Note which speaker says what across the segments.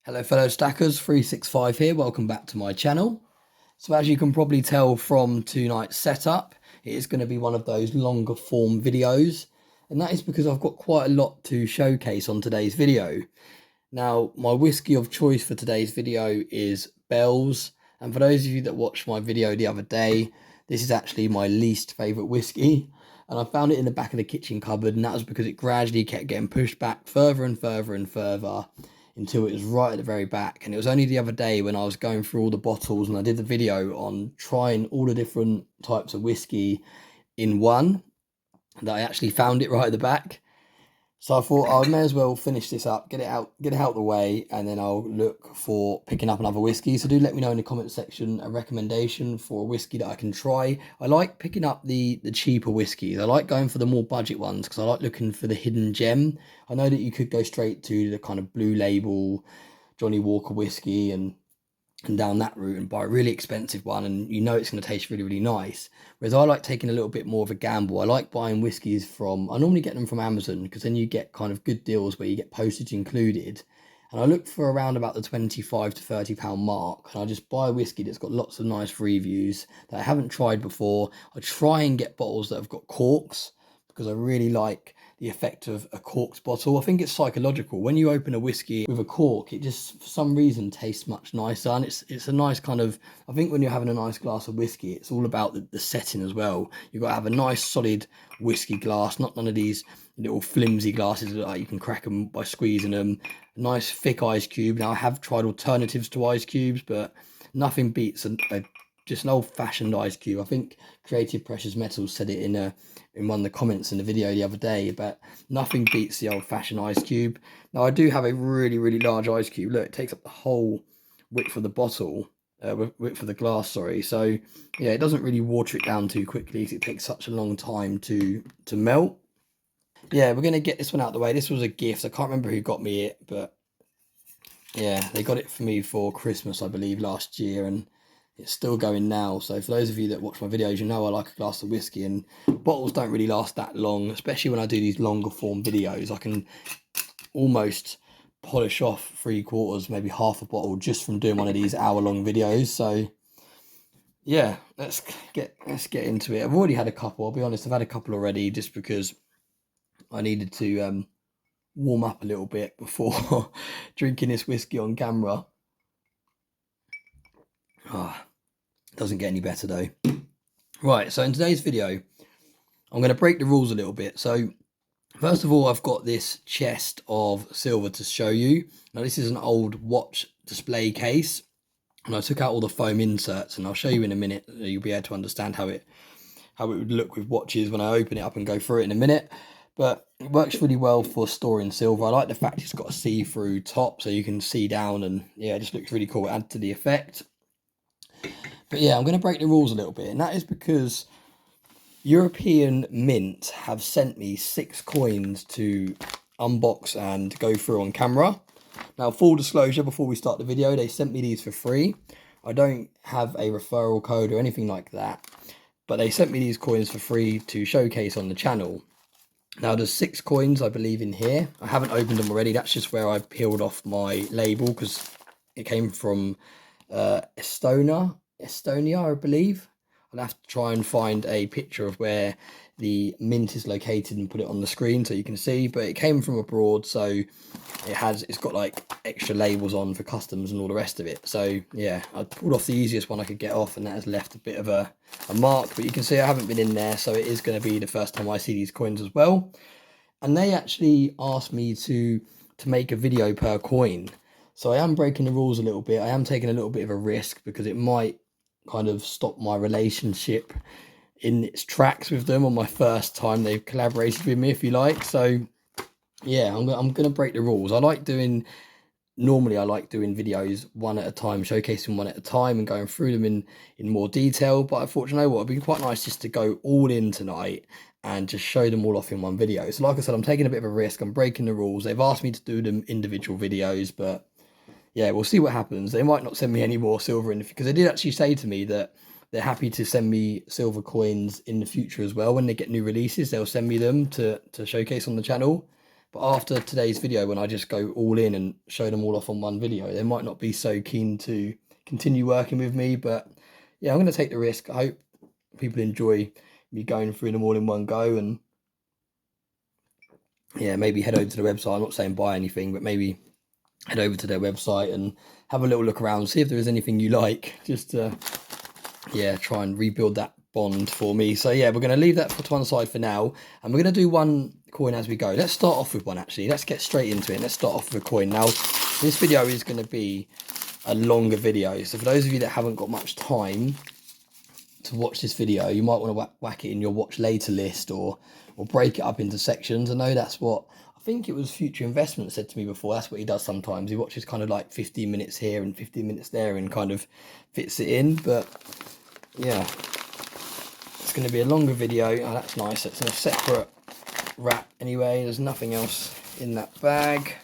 Speaker 1: Hello fellow stackers, 365 here, welcome back to my channel. So as you can probably tell from tonight's setup, it is going to be one of those longer form videos, and that is because I've got quite a lot to showcase on today's video. Now my whiskey of choice for today's video is Bell's, and for those of you that watched my video the other day, this is actually my least favourite whiskey, and I found it in the back of the kitchen cupboard, and that was because it gradually kept getting pushed back further and further and further until it was right at the very back. And it was only the other day when I was going through all the bottles and I did the video on trying all the different types of whiskey in one that I actually found it right at the back. So I thought I may as well finish this up, get it out the way, and then I'll look for picking up another whiskey. So do let me know in the comment section a recommendation for a whiskey that I can try. I like picking up the cheaper whiskies. I like going for the more budget ones because I like looking for the hidden gem. I know that you could go straight to the kind of blue label Johnny Walker whiskey and down that route and buy a really expensive one, and you know it's going to taste really, really nice. Whereas I like taking a little bit more of a gamble. I like buying whiskies I normally get them from Amazon, because then you get kind of good deals where you get postage included. And I look for around about the 25 to 30 pound mark, and I just buy a whiskey that's got lots of nice reviews that I haven't tried before. I try and get bottles that have got corks, because I really like the effect of a corked bottle. I think it's psychological. When you open a whiskey with a cork, it just for some reason tastes much nicer, and it's a nice kind of, I think when you're having a nice glass of whiskey, it's all about the setting as well. You've got to have a nice solid whiskey glass, not none of these little flimsy glasses that like you can crack them by squeezing them. A nice thick ice cube. Now I have tried alternatives to ice cubes, but nothing beats just an old-fashioned ice cube. I think Creative Precious Metals said it in one of the comments in the video the other day, but nothing beats the old-fashioned ice cube. Now I do have a really, really large ice cube. Look, it takes up the whole width of the bottle, width of the glass, sorry. So yeah, it doesn't really water it down too quickly because it takes such a long time to melt. Yeah, we're gonna get this one out of the way. This was a gift. I can't remember who got me it, but yeah, they got it for me for Christmas, I believe, last year, and it's still going now. So for those of you that watch my videos, you know I like a glass of whiskey, and bottles don't really last that long, especially when I do these longer form videos. I can almost polish off 3/4, maybe half a bottle just from doing one of these hour-long videos. So yeah, let's get into it. I've already had a couple, I'll be honest. I've had a couple already just because I needed to warm up a little bit before drinking this whiskey on camera. Doesn't get any better though. Right, so in today's video, I'm going to break the rules a little bit. So first of all, I've got this chest of silver to show you. Now this is an old watch display case, and I took out all the foam inserts, and I'll show you in a minute. You'll be able to understand how it would look with watches when I open it up and go through it in a minute. But it works really well for storing silver. I like the fact it's got a see-through top so you can see down, and yeah, it just looks really cool. Add to the effect. But yeah, I'm going to break the rules a little bit, and that is because European Mint have sent me 6 coins to unbox and go through on camera. Now, full disclosure, before we start the video, they sent me these for free. I don't have a referral code or anything like that, but they sent me these coins for free to showcase on the channel. Now, there's 6 coins, I believe, in here. I haven't opened them already. That's just where I peeled off my label because it came from Estonia, I believe. I'll have to try and find a picture of where the mint is located and put it on the screen so you can see, but it came from abroad, so it's got like extra labels on for customs and all the rest of it. So yeah, I pulled off the easiest one I could get off, and that has left a bit of a mark, but you can see I haven't been in there, so it is going to be the first time I see these coins as well. And they actually asked me to make a video per coin, so I am breaking the rules a little bit. I am taking a little bit of a risk because it might kind of stop my relationship in its tracks with them on my first time they've collaborated with me, if you like. So yeah, I'm gonna break the rules. Normally I like doing videos one at a time, showcasing one at a time and going through them in more detail, but I thought, you know what, it'd be quite nice just to go all in tonight and just show them all off in one video. So like I said, I'm taking a bit of a risk. I'm breaking the rules. They've asked me to do them individual videos, but yeah, we'll see what happens. They might not send me any more silver in, because they did actually say to me that they're happy to send me silver coins in the future as well. When they get new releases, they'll send me them to showcase on the channel. But after today's video, when I just go all in and show them all off on one video, they might not be so keen to continue working with me. But yeah, I'm going to take the risk. I hope people enjoy me going through them all in one go. And yeah, maybe head over to the website. I'm not saying buy anything, but maybe head over to their website and have a little look around, see if there is anything you like, just to, yeah, try and rebuild that bond for me. So yeah, we're going to leave that to one side for now, and we're going to do one coin as we go. Let's start off with one, actually. Let's get straight into it. Let's start off with a coin. Now, this video is going to be a longer video, so for those of you that haven't got much time to watch this video, you might want to whack it in your watch later list, or break it up into sections. I know that's what, I think it was Future Investment said to me before, that's what he does sometimes. He watches kind of like 15 minutes here and 15 minutes there and kind of fits it in. But yeah, it's going to be a longer video. Oh, that's nice. It's in a separate wrap anyway. There's nothing else in that bag.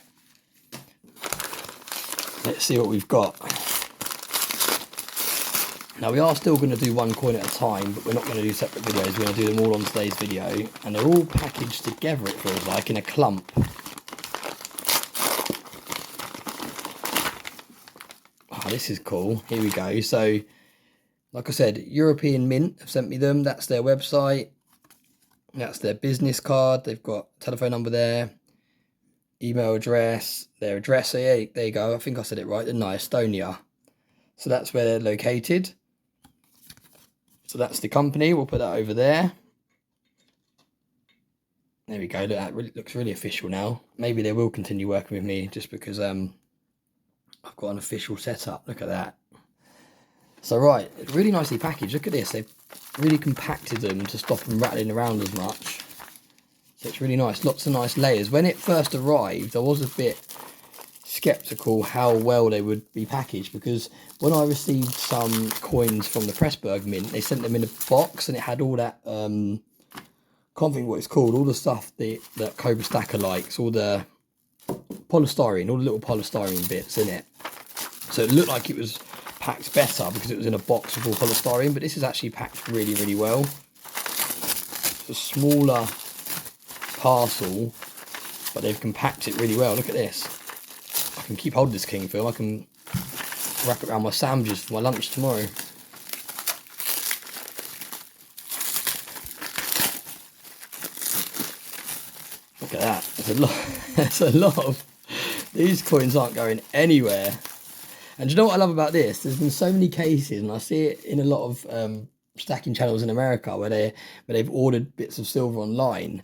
Speaker 1: Let's see what we've got. Now, we are still going to do one coin at a time, but we're not going to do separate videos. We're going to do them all on today's video, and they're all packaged together, it feels like, in a clump. Oh, this is cool. Here we go. So, like I said, European Mint have sent me them. That's their website. That's their business card. They've got telephone number there, email address, their address. So yeah, there you go. I think I said it right, didn't I? Estonia. So that's where they're located. So that's the company. We'll put that over there. There we go. Look, that really looks really official now. Maybe they will continue working with me just because I've got an official setup. Look at that. So right, really nicely packaged. Look at this. They've really compacted them to stop them rattling around as much. So it's really nice. Lots of nice layers. When it first arrived, I was a bit skeptical how well they would be packaged, because when I received some coins from the Pressburg Mint, they sent them in a box and it had all that can't think what it's called, all the stuff that Cobra Stacker likes, all the polystyrene, all the little polystyrene bits in it. So it looked like it was packed better because it was in a box with all polystyrene, but this is actually packed really, really well. It's a smaller parcel, but they've compacted it really well. Look at this. I can keep hold of this king film. I can wrap it around my sandwiches for my lunch tomorrow. Look at that. There's a lot. There's a lot of these coins aren't going anywhere. And do you know what I love about this? There's been so many cases, and I see it in a lot of stacking channels in America where they've ordered bits of silver online.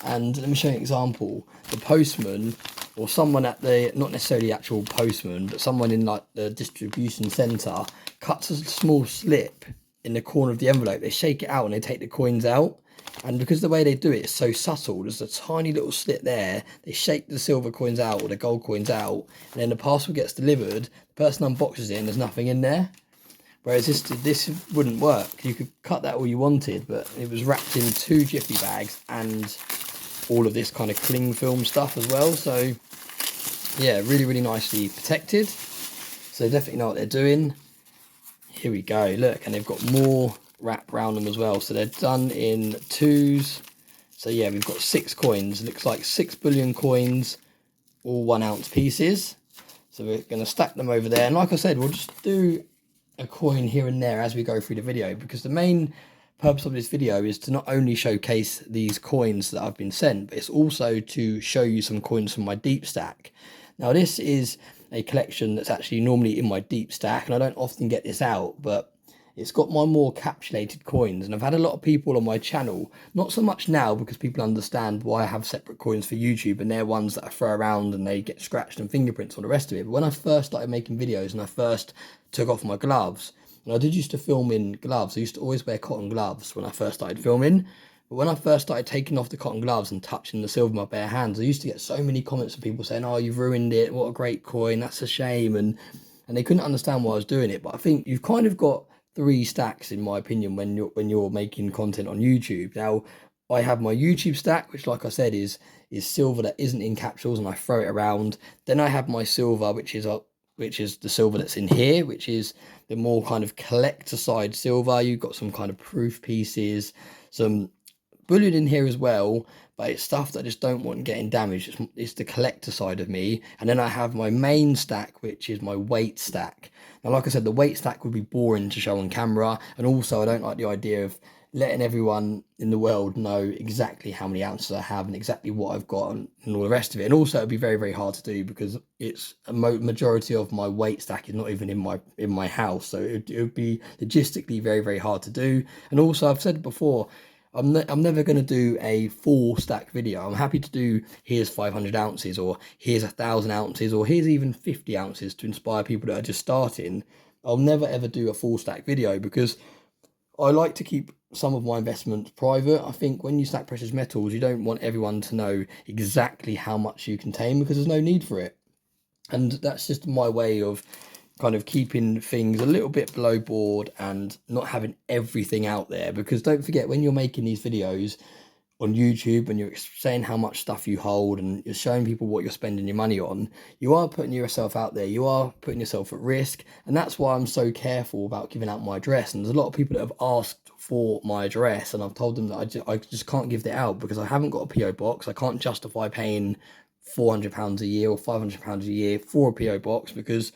Speaker 1: And let me show you an example. The postman, or someone at the, not necessarily the actual postman, but someone in like the distribution centre, cuts a small slip in the corner of the envelope. They shake it out and they take the coins out. And because the way they do it is so subtle, there's a tiny little slit there. They shake the silver coins out or the gold coins out, and then the parcel gets delivered. The person unboxes it and there's nothing in there. Whereas this wouldn't work. You could cut that all you wanted, but it was wrapped in 2 Jiffy bags and all of this kind of cling film stuff as well. So yeah, really, really nicely protected. So they definitely know what they're doing. Here we go, look, and they've got more wrap around them as well. So they're done in 2s. So yeah, we've got 6 coins. It looks like 6 billion coins, all 1 ounce pieces. So we're going to stack them over there. And like I said, we'll just do a coin here and there as we go through the video, because the main purpose of this video is to not only showcase these coins that I've been sent, but it's also to show you some coins from my deep stack. Now this is a collection that's actually normally in my deep stack, and I don't often get this out, but it's got my more capsulated coins. And I've had a lot of people on my channel, not so much now because people understand why I have separate coins for YouTube, and they're ones that I throw around and they get scratched and fingerprints and all the rest of it. But when I first started making videos and I first took off my gloves, and I did used to film in gloves, I used to always wear cotton gloves when I first started filming. But when I first started taking off the cotton gloves and touching the silver with my bare hands, I used to get so many comments from people saying, oh, you've ruined it, what a great coin, that's a shame. And they couldn't understand why I was doing it. But I think you've kind of got 3 stacks, in my opinion, when you're making content on YouTube. Now, I have my YouTube stack, which, like I said, is silver that isn't in capsules, and I throw it around. Then I have my silver, which is the silver that's in here, which is the more kind of collector side silver. You've got some kind of proof pieces, some bullion in here as well, but it's stuff that I just don't want getting damaged. It's the collector side of me. And then I have my main stack, which is my weight stack. Now, like I said, the weight stack would be boring to show on camera, and also I don't like the idea of letting everyone in the world know exactly how many ounces I have and exactly what I've got and all the rest of it. And also it'd be very, very hard to do because it's a majority of my weight stack is not even in my house, so it would be logistically very, very hard to do. And also, I've said it before, I'm never going to do a full stack video. I'm happy to do here's 500 ounces, or here's 1,000 ounces, or here's even 50 ounces to inspire people that are just starting. I'll never ever do a full stack video because I like to keep some of my investments private. I think when you stack precious metals, you don't want everyone to know exactly how much you contain because there's no need for it. And that's just my way of kind of keeping things a little bit below board and not having everything out there. Because don't forget, when you're making these videos on YouTube and you're saying how much stuff you hold and you're showing people what you're spending your money on, you are putting yourself out there, you are putting yourself at risk. And that's why I'm so careful about giving out my address. And there's a lot of people that have asked for my address, and I've told them that I just can't give it out because I haven't got a PO box. I can't justify paying £400 a year or £500 a year for a PO box because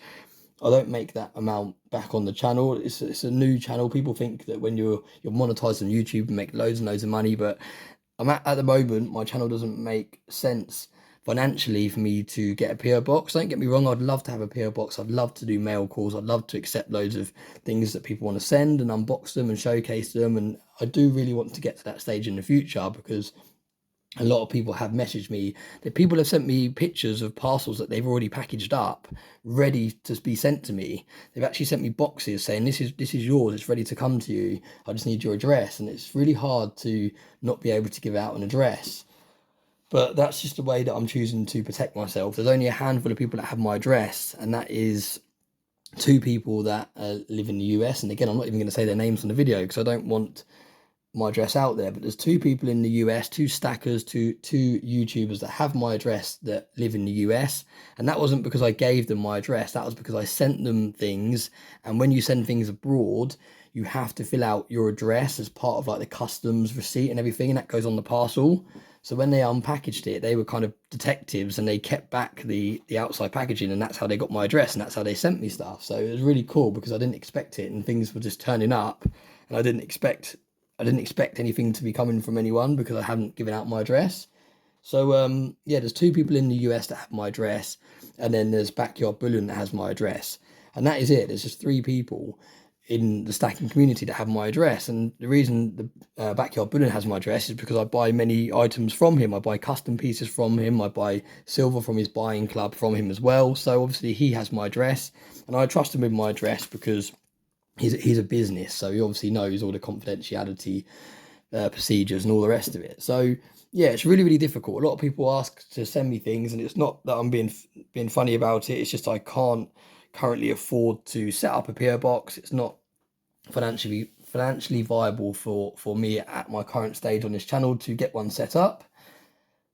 Speaker 1: I don't make that amount back on the channel. It's a new channel. People think that when you're monetized on YouTube and make loads and loads of money, but at the moment, my channel doesn't make sense financially for me to get a PO box. Don't get me wrong, I'd love to have a PO box. I'd love to do mail calls. I'd love to accept loads of things that people want to send and unbox them and showcase them. And I do really want to get to that stage in the future because a lot of people have messaged me that people have sent me pictures of parcels that they've already packaged up, ready to be sent to me. They've actually sent me boxes saying, this is yours, it's ready to come to you. I just need your address. And it's really hard to not be able to give out an address. But that's just the way that I'm choosing to protect myself. There's only a handful of people that have my address, and that is 2 people that live in the US. And again, I'm not even going to say their names on the video because I don't want my address out there, but there's 2 people in the US, 2 stackers, two YouTubers that have my address that live in the US. And that wasn't because I gave them my address, that was because I sent them things. And when you send things abroad, you have to fill out your address as part of like the customs receipt and everything, and that goes on the parcel. So when they unpackaged it, they were kind of detectives and they kept back the outside packaging, and that's how they got my address and that's how they sent me stuff. So it was really cool because I didn't expect it and things were just turning up, and I didn't expect anything to be coming from anyone because I haven't given out my address. So yeah, there's 2 people in the US that have my address, and then there's Backyard Bullion that has my address, and that is it. There's just 3 people in the stacking community that have my address. And the reason the Backyard Bullion has my address is because I buy many items from him. I buy custom pieces from him, I buy silver from his buying club from him as well. So obviously he has my address, and I trust him with my address because he's a business, so he obviously knows all the confidentiality procedures and all the rest of it. So yeah, it's really, really difficult. A lot of people ask to send me things, and it's not that I'm being funny about it. It's just I can't currently afford to set up a PO box. It's not financially viable for me at my current stage on this channel to get one set up.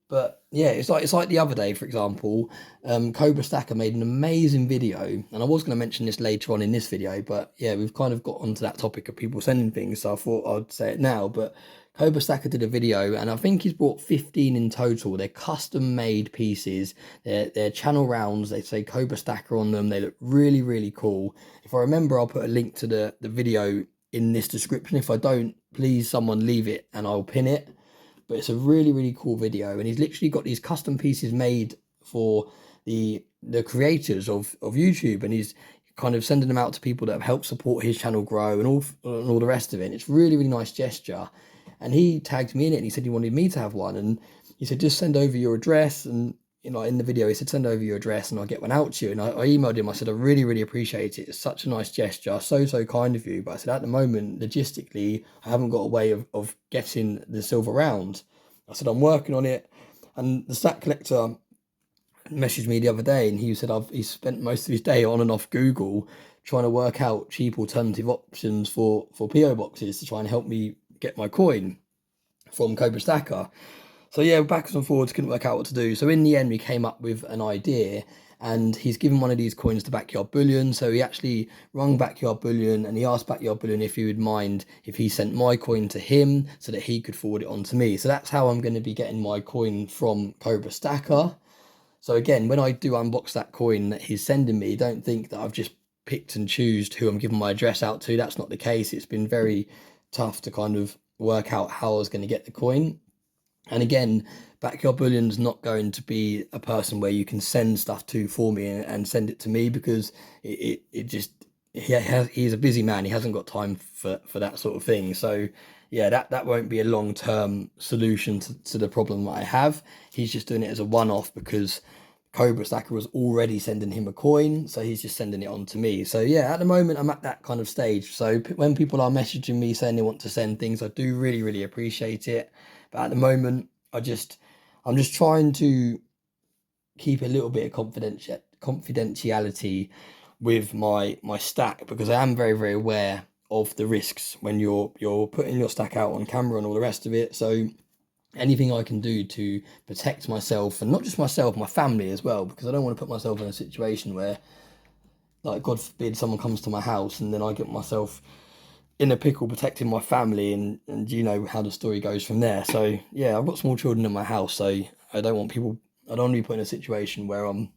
Speaker 1: But yeah, it's like the other day, for example, Cobra Stacker made an amazing video, and I was going to mention this later on in this video, but yeah, we've kind of got onto that topic of people sending things, so I thought I'd say it now. But Cobra Stacker did a video, and I think he's bought 15 in total. They're custom made pieces. They're channel rounds. They say Cobra Stacker on them. They look really, really cool. If I remember, I'll put a link to the video in this description. If I don't, please someone leave it and I'll pin it. But it's a really, really cool video, and he's literally got these custom pieces made for the creators of YouTube, and he's kind of sending them out to people that have helped support his channel grow and all the rest of it. And it's really, really nice gesture. And he tagged me in it, and he said he wanted me to have one, and he said just send over your address. And you know, in the video he said send over your address and I'll get one out to you. And I emailed him. I said I really, really appreciate it. It's such a nice gesture, so kind of you. But I said at the moment, logistically, I haven't got a way of getting the silver round. I said I'm working on it. And the Stack Collector messaged me the other day, and he said he spent most of his day on and off Google trying to work out cheap alternative options for PO boxes to try and help me get my coin from Cobra Stacker. So yeah, backwards and forwards, couldn't work out what to do. So in the end, we came up with an idea, and he's given one of these coins to Backyard Bullion. So he actually rung Backyard Bullion and he asked Backyard Bullion if he would mind if he sent my coin to him so that he could forward it on to me. So that's how I'm going to be getting my coin from Cobra Stacker. So again, when I do unbox that coin that he's sending me, don't think that I've just picked and choose who I'm giving my address out to. That's not the case. It's been very tough to kind of work out how I was going to get the coin. And again, Backyard Bullion's not going to be a person where you can send stuff to for me and send it to me, because it just, he's a busy man. He hasn't got time for that sort of thing. So yeah, that won't be a long-term solution to the problem that I have. He's just doing it as a one-off because Cobra Stacker was already sending him a coin, so he's just sending it on to me. So yeah, at the moment I'm at that kind of stage. So when people are messaging me saying they want to send things, I do really appreciate it. But at the moment, I'm just trying to keep a little bit of confidentiality with my stack, because I am very aware of the risks when you're putting your stack out on camera and all the rest of it. So anything I can do to protect myself, and not just myself, my family as well, because I don't want to put myself in a situation where, like, God forbid, someone comes to my house and then I get myself in a pickle protecting my family, and you know how the story goes from there. So yeah, I've got small children in my house, so I don't want to be put in a situation where I'm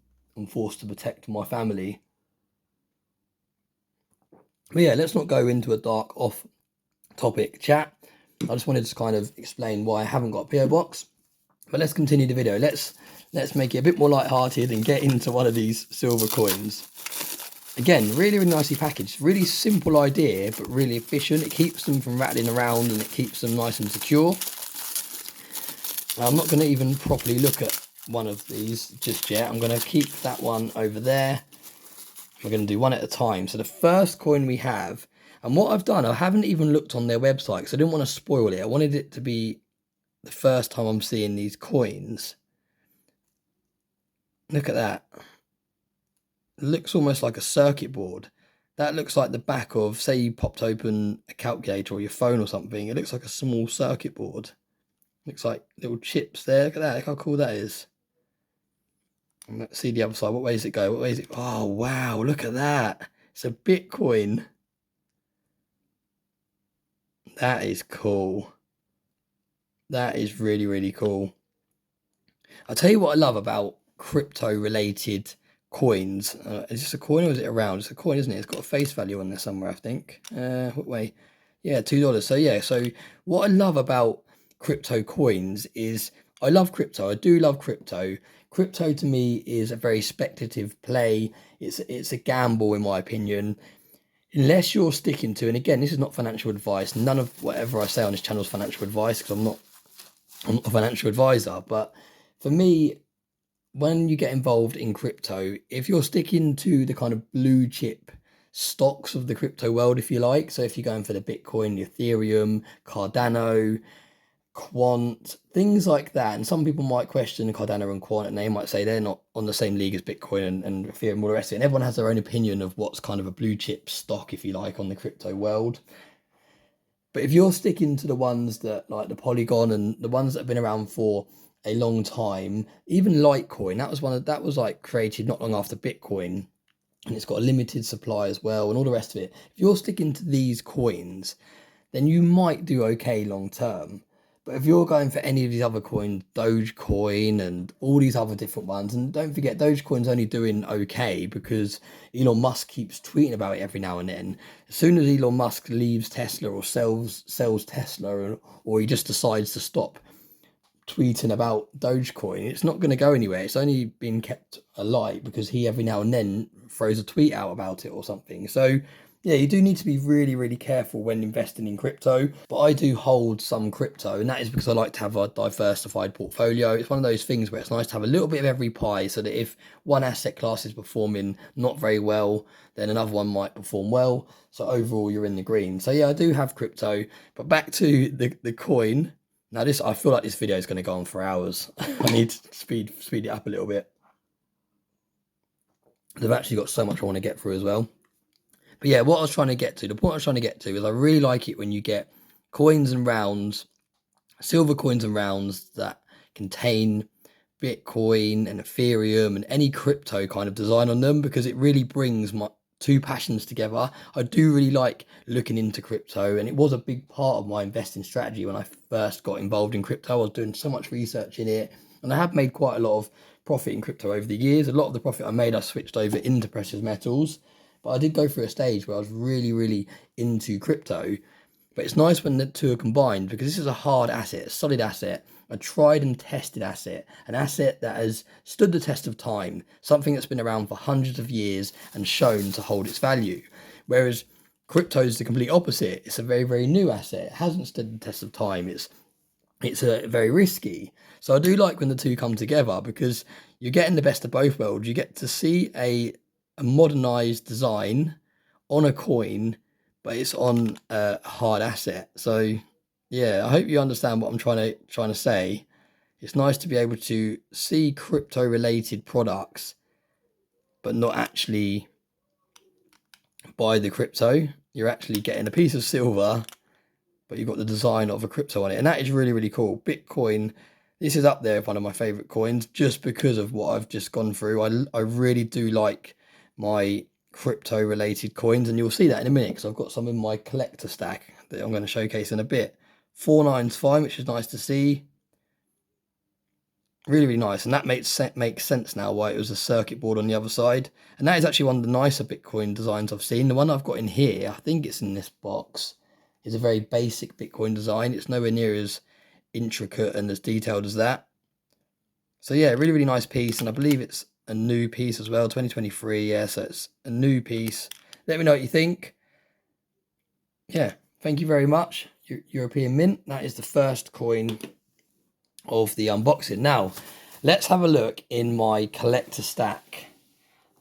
Speaker 1: forced to protect my family. But yeah, let's not go into a dark off topic chat. I just wanted to kind of explain why I haven't got a PO box. But let's continue the video. Let's make it a bit more light-hearted and get into one of these silver coins. Again, really nicely packaged. Really simple idea, but really efficient. It keeps them from rattling around and it keeps them nice and secure. Now, I'm not going to even properly look at one of these just yet. I'm going to keep that one over there. We're going to do one at a time. So the first coin we have, and what I've done, I haven't even looked on their website because I didn't want to spoil it. I wanted it to be the first time I'm seeing these coins. Look at that. It looks almost like a circuit board. That looks like the back of, say you popped open a calculator or your phone or something. It looks like a small circuit board. Looks like little chips there. Look at that. Look how cool that is. And let's see the other side. What way does it go? What way is it? Oh, wow. Look at that. It's a Bitcoin. That is cool. That is really cool. I'll tell you what I love about crypto-related coins. Is this a coin or is it a round? It's a coin, isn't it? It's got a face value on there somewhere, I think. What way? Yeah, $2. So yeah, so what I love about crypto coins is I love crypto. I do love crypto. Crypto to me is a very speculative play. It's a gamble, in my opinion. Unless you're sticking to, and again, this is not financial advice. None of whatever I say on this channel is financial advice, because I'm not a financial advisor. But for me, when you get involved in crypto, if you're sticking to the kind of blue chip stocks of the crypto world, if you like, so if you're going for the Bitcoin, Ethereum, Cardano, Quant, things like that, and some people might question Cardano and Quant, and they might say they're not on the same league as Bitcoin and Ethereum and all the rest of it, and everyone has their own opinion of what's kind of a blue chip stock, if you like, on the crypto world. But if you're sticking to the ones that, like the Polygon and the ones that have been around for a long time, even Litecoin, that was like created not long after Bitcoin, and it's got a limited supply as well, and all the rest of it. If you're sticking to these coins, then you might do okay long term. But if you're going for any of these other coins, Dogecoin and all these other different ones, and don't forget, Dogecoin's only doing okay because Elon Musk keeps tweeting about it every now and then. As soon as Elon Musk leaves Tesla or sells Tesla, or he just decides to stop tweeting about Dogecoin, it's not going to go anywhere. It's only been kept alight because he every now and then throws a tweet out about it or something. So yeah, you do need to be really careful when investing in crypto. But I do hold some crypto, and that is because I like to have a diversified portfolio. It's one of those things where it's nice to have a little bit of every pie, so that if one asset class is performing not very well, then another one might perform well. So overall, you're in the green. So yeah, I do have crypto. But back to the coin. Now I feel like this video is going to go on for hours. I need to speed it up a little bit. I've actually got so much I want to get through as well. But yeah, what I was trying to get to, the point I was trying to get to is I really like it when you get coins and rounds, silver coins and rounds that contain Bitcoin and Ethereum and any crypto kind of design on them, because it really brings my two passions together. I do really like looking into crypto, and it was a big part of my investing strategy when I first got involved in crypto. I was doing so much research in it, and I have made quite a lot of profit in crypto over the years. A lot of the profit I made, I switched over into precious metals, but I did go through a stage where I was really into crypto. But it's nice when the two are combined, because this is a hard asset, a solid asset, a tried and tested asset, an asset that has stood the test of time, something that's been around for hundreds of years and shown to hold its value. Whereas crypto is the complete opposite. It's a very new asset. It hasn't stood the test of time. It's very risky. So I do like when the two come together, because you're getting the best of both worlds. You get to see a modernized design on a coin, but it's on a hard asset. So yeah, I hope you understand what I'm trying to say. It's nice to be able to see crypto related products, but not actually buy the crypto. You're actually getting a piece of silver, but you've got the design of a crypto on it. And that is really cool. Bitcoin, this is up there with one of my favorite coins, just because of what I've just gone through. I really do like my crypto related coins, and you'll see that in a minute, because I've got some in my collector stack that I'm going to showcase in a bit. 4.9's fine, which is nice to see. Really nice, and that makes sense now why it was a circuit board on the other side. And that is actually one of the nicer Bitcoin designs I've seen. The one I've got in here, I think it's in this box, is a very basic Bitcoin design. It's nowhere near as intricate and as detailed as that. So yeah, really nice piece, and I believe it's a new piece as well, 2023. Yeah, so it's a new piece. Let me know what you think. Yeah, thank you very much. European Mint, that is the first coin of the unboxing. Now, let's have a look in my collector stack.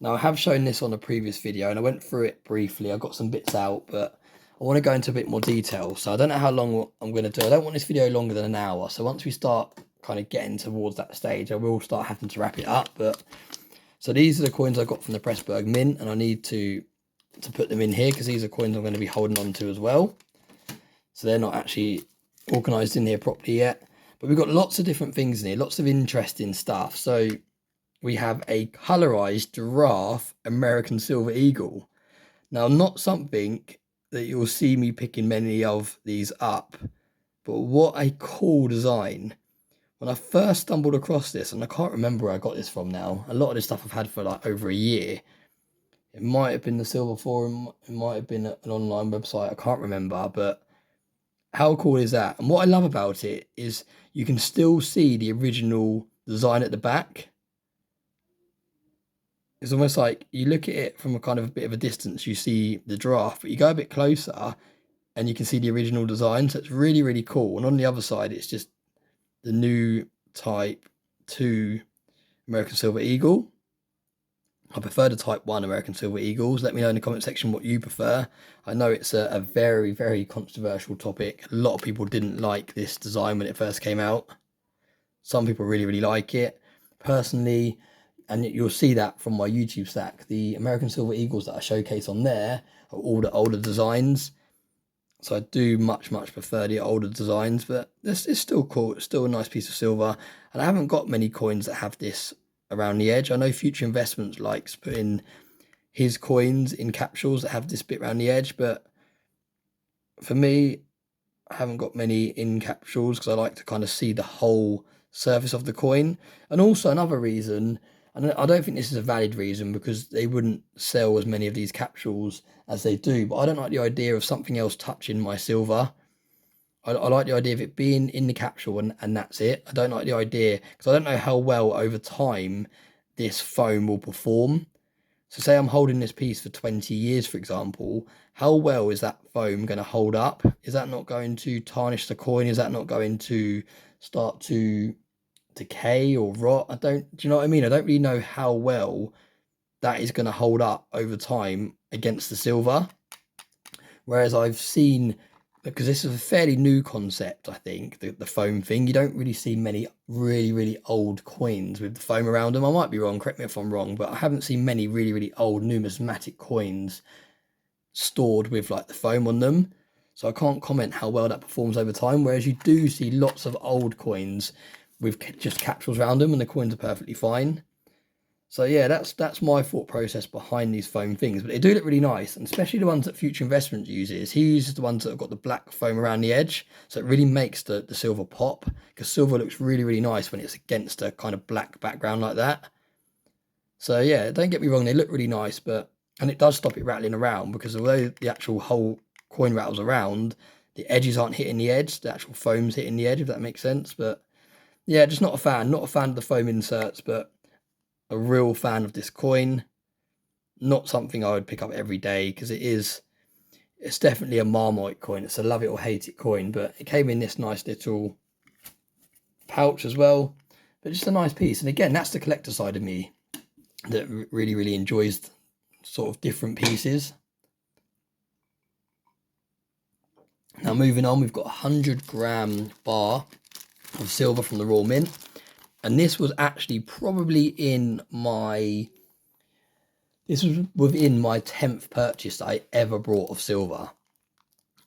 Speaker 1: Now, I have shown this on a previous video, and I went through it briefly. I got some bits out, but I want to go into a bit more detail. So I don't know how long I'm going to do. I don't want this video longer than an hour. So once we start kind of getting towards that stage, I will start having to wrap it up. But so these are the coins I got from the Pressburg Mint, and I need to put them in here, because these are coins I'm going to be holding on to as well. So they're not actually organized in here properly yet. But we've got lots of different things in here, lots of interesting stuff. So we have a colorized giraffe American Silver Eagle. Now, not something that you'll see me picking many of these up, but what a cool design. When I first stumbled across this, and I can't remember where I got this from now, a lot of this stuff I've had for like over a year. It might have been the Silver Forum, it might have been an online website, I can't remember, but how cool is that? And what I love about it is you can still see the original design at the back. It's almost like you look at it from a kind of a bit of a distance, you see the giraffe, but you go a bit closer and you can see the original design. So it's really cool. And on the other side, it's just the new Type 2 American Silver Eagle. I prefer the Type 1 American Silver Eagles. Let me know in the comment section what you prefer. I know it's a very controversial topic. A lot of people didn't like this design when it first came out. Some people really like it. Personally, and you'll see that from my YouTube stack, the American Silver Eagles that I showcase on there are all the older designs. So I do much prefer the older designs, but this is still cool. It's still a nice piece of silver. And I haven't got many coins that have this around the edge. I know Future Investments likes putting his coins in capsules that have this bit around the edge, but for me, I haven't got many in capsules, because I like to kind of see the whole surface of the coin. And also another reason, and I don't think this is a valid reason, because they wouldn't sell as many of these capsules as they do, but I don't like the idea of something else touching my silver. I like the idea of it being in the capsule and that's it. I don't like the idea, because I don't know how well over time this foam will perform. So say I'm holding this piece for 20 years, for example, how well is that foam going to hold up? Is that not going to tarnish the coin? Is that not going to start to decay or rot? Do you know what I mean? I don't really know how well that is going to hold up over time against the silver. Whereas I've seen, because this is a fairly new concept, I think, the foam thing, you don't really see many really old coins with the foam around them. I might be wrong, correct me if I'm wrong, but I haven't seen many really old numismatic coins stored with like the foam on them. So I can't comment how well that performs over time, whereas you do see lots of old coins with just capsules around them, and the coins are perfectly fine. So yeah, that's my thought process behind these foam things. But they do look really nice, and especially the ones that Future Investments uses. He uses the ones that have got the black foam around the edge, so it really makes the silver pop, because silver looks really, really nice when it's against a kind of black background like that. So yeah, don't get me wrong, they look really nice, and it does stop it rattling around, because although the actual whole coin rattles around, the edges aren't hitting the edge, the actual foam's hitting the edge, if that makes sense. But yeah, just not a fan of the foam inserts, but a real fan of this coin. Not something I would pick up every day, because it's definitely a Marmite coin. It's a love it or hate it coin, but it came in this nice little pouch as well. But just a nice piece. And again, that's the collector side of me that really, really enjoys sort of different pieces. Now moving on, we've got a 100-gram bar of silver from the Royal Mint. And this was actually probably within my 10th purchase that I ever brought of silver.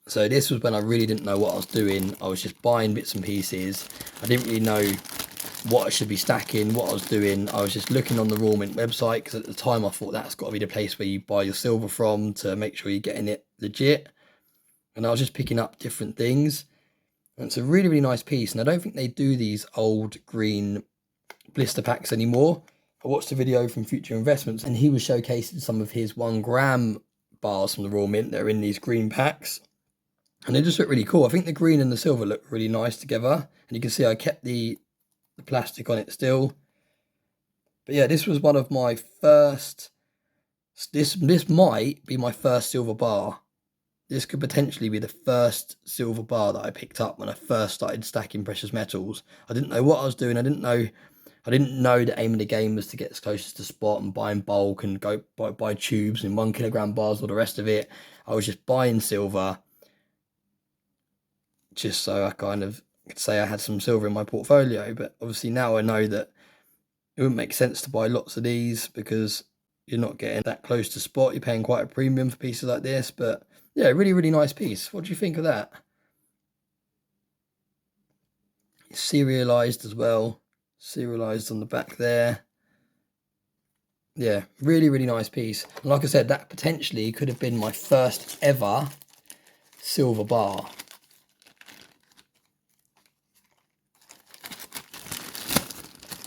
Speaker 1: So this was when I really didn't know what I was doing. I was just buying bits and pieces. I didn't really know what I should be stacking, what I was doing. I was just looking on the Royal Mint website, because at the time I thought that's got to be the place where you buy your silver from to make sure you're getting it legit. And I was just picking up different things. And it's a really, really nice piece. And I don't think they do these old green blister packs anymore. I watched a video from Future Investments, and he was showcasing some of his 1 gram bars from the Royal Mint. They're in these green packs, and they just look really cool. I think the green and the silver look really nice together. And you can see I kept the plastic on it still. But yeah, this was one of my first, this might be my first silver bar. This could potentially be the first silver bar that I picked up when I first started stacking precious metals. I didn't know what I was doing. I didn't know the aim of the game was to get as close as to spot and buy in bulk and go buy tubes and 1 kilogram bars or the rest of it. I was just buying silver just so I kind of could say I had some silver in my portfolio. But obviously now I know that it wouldn't make sense to buy lots of these, because you're not getting that close to spot. You're paying quite a premium for pieces like this. But yeah, really, really nice piece. What do you think of that? It's serialized as well. Serialized on the back there. Yeah, really, really nice piece. And like I said, that potentially could have been my first ever silver bar.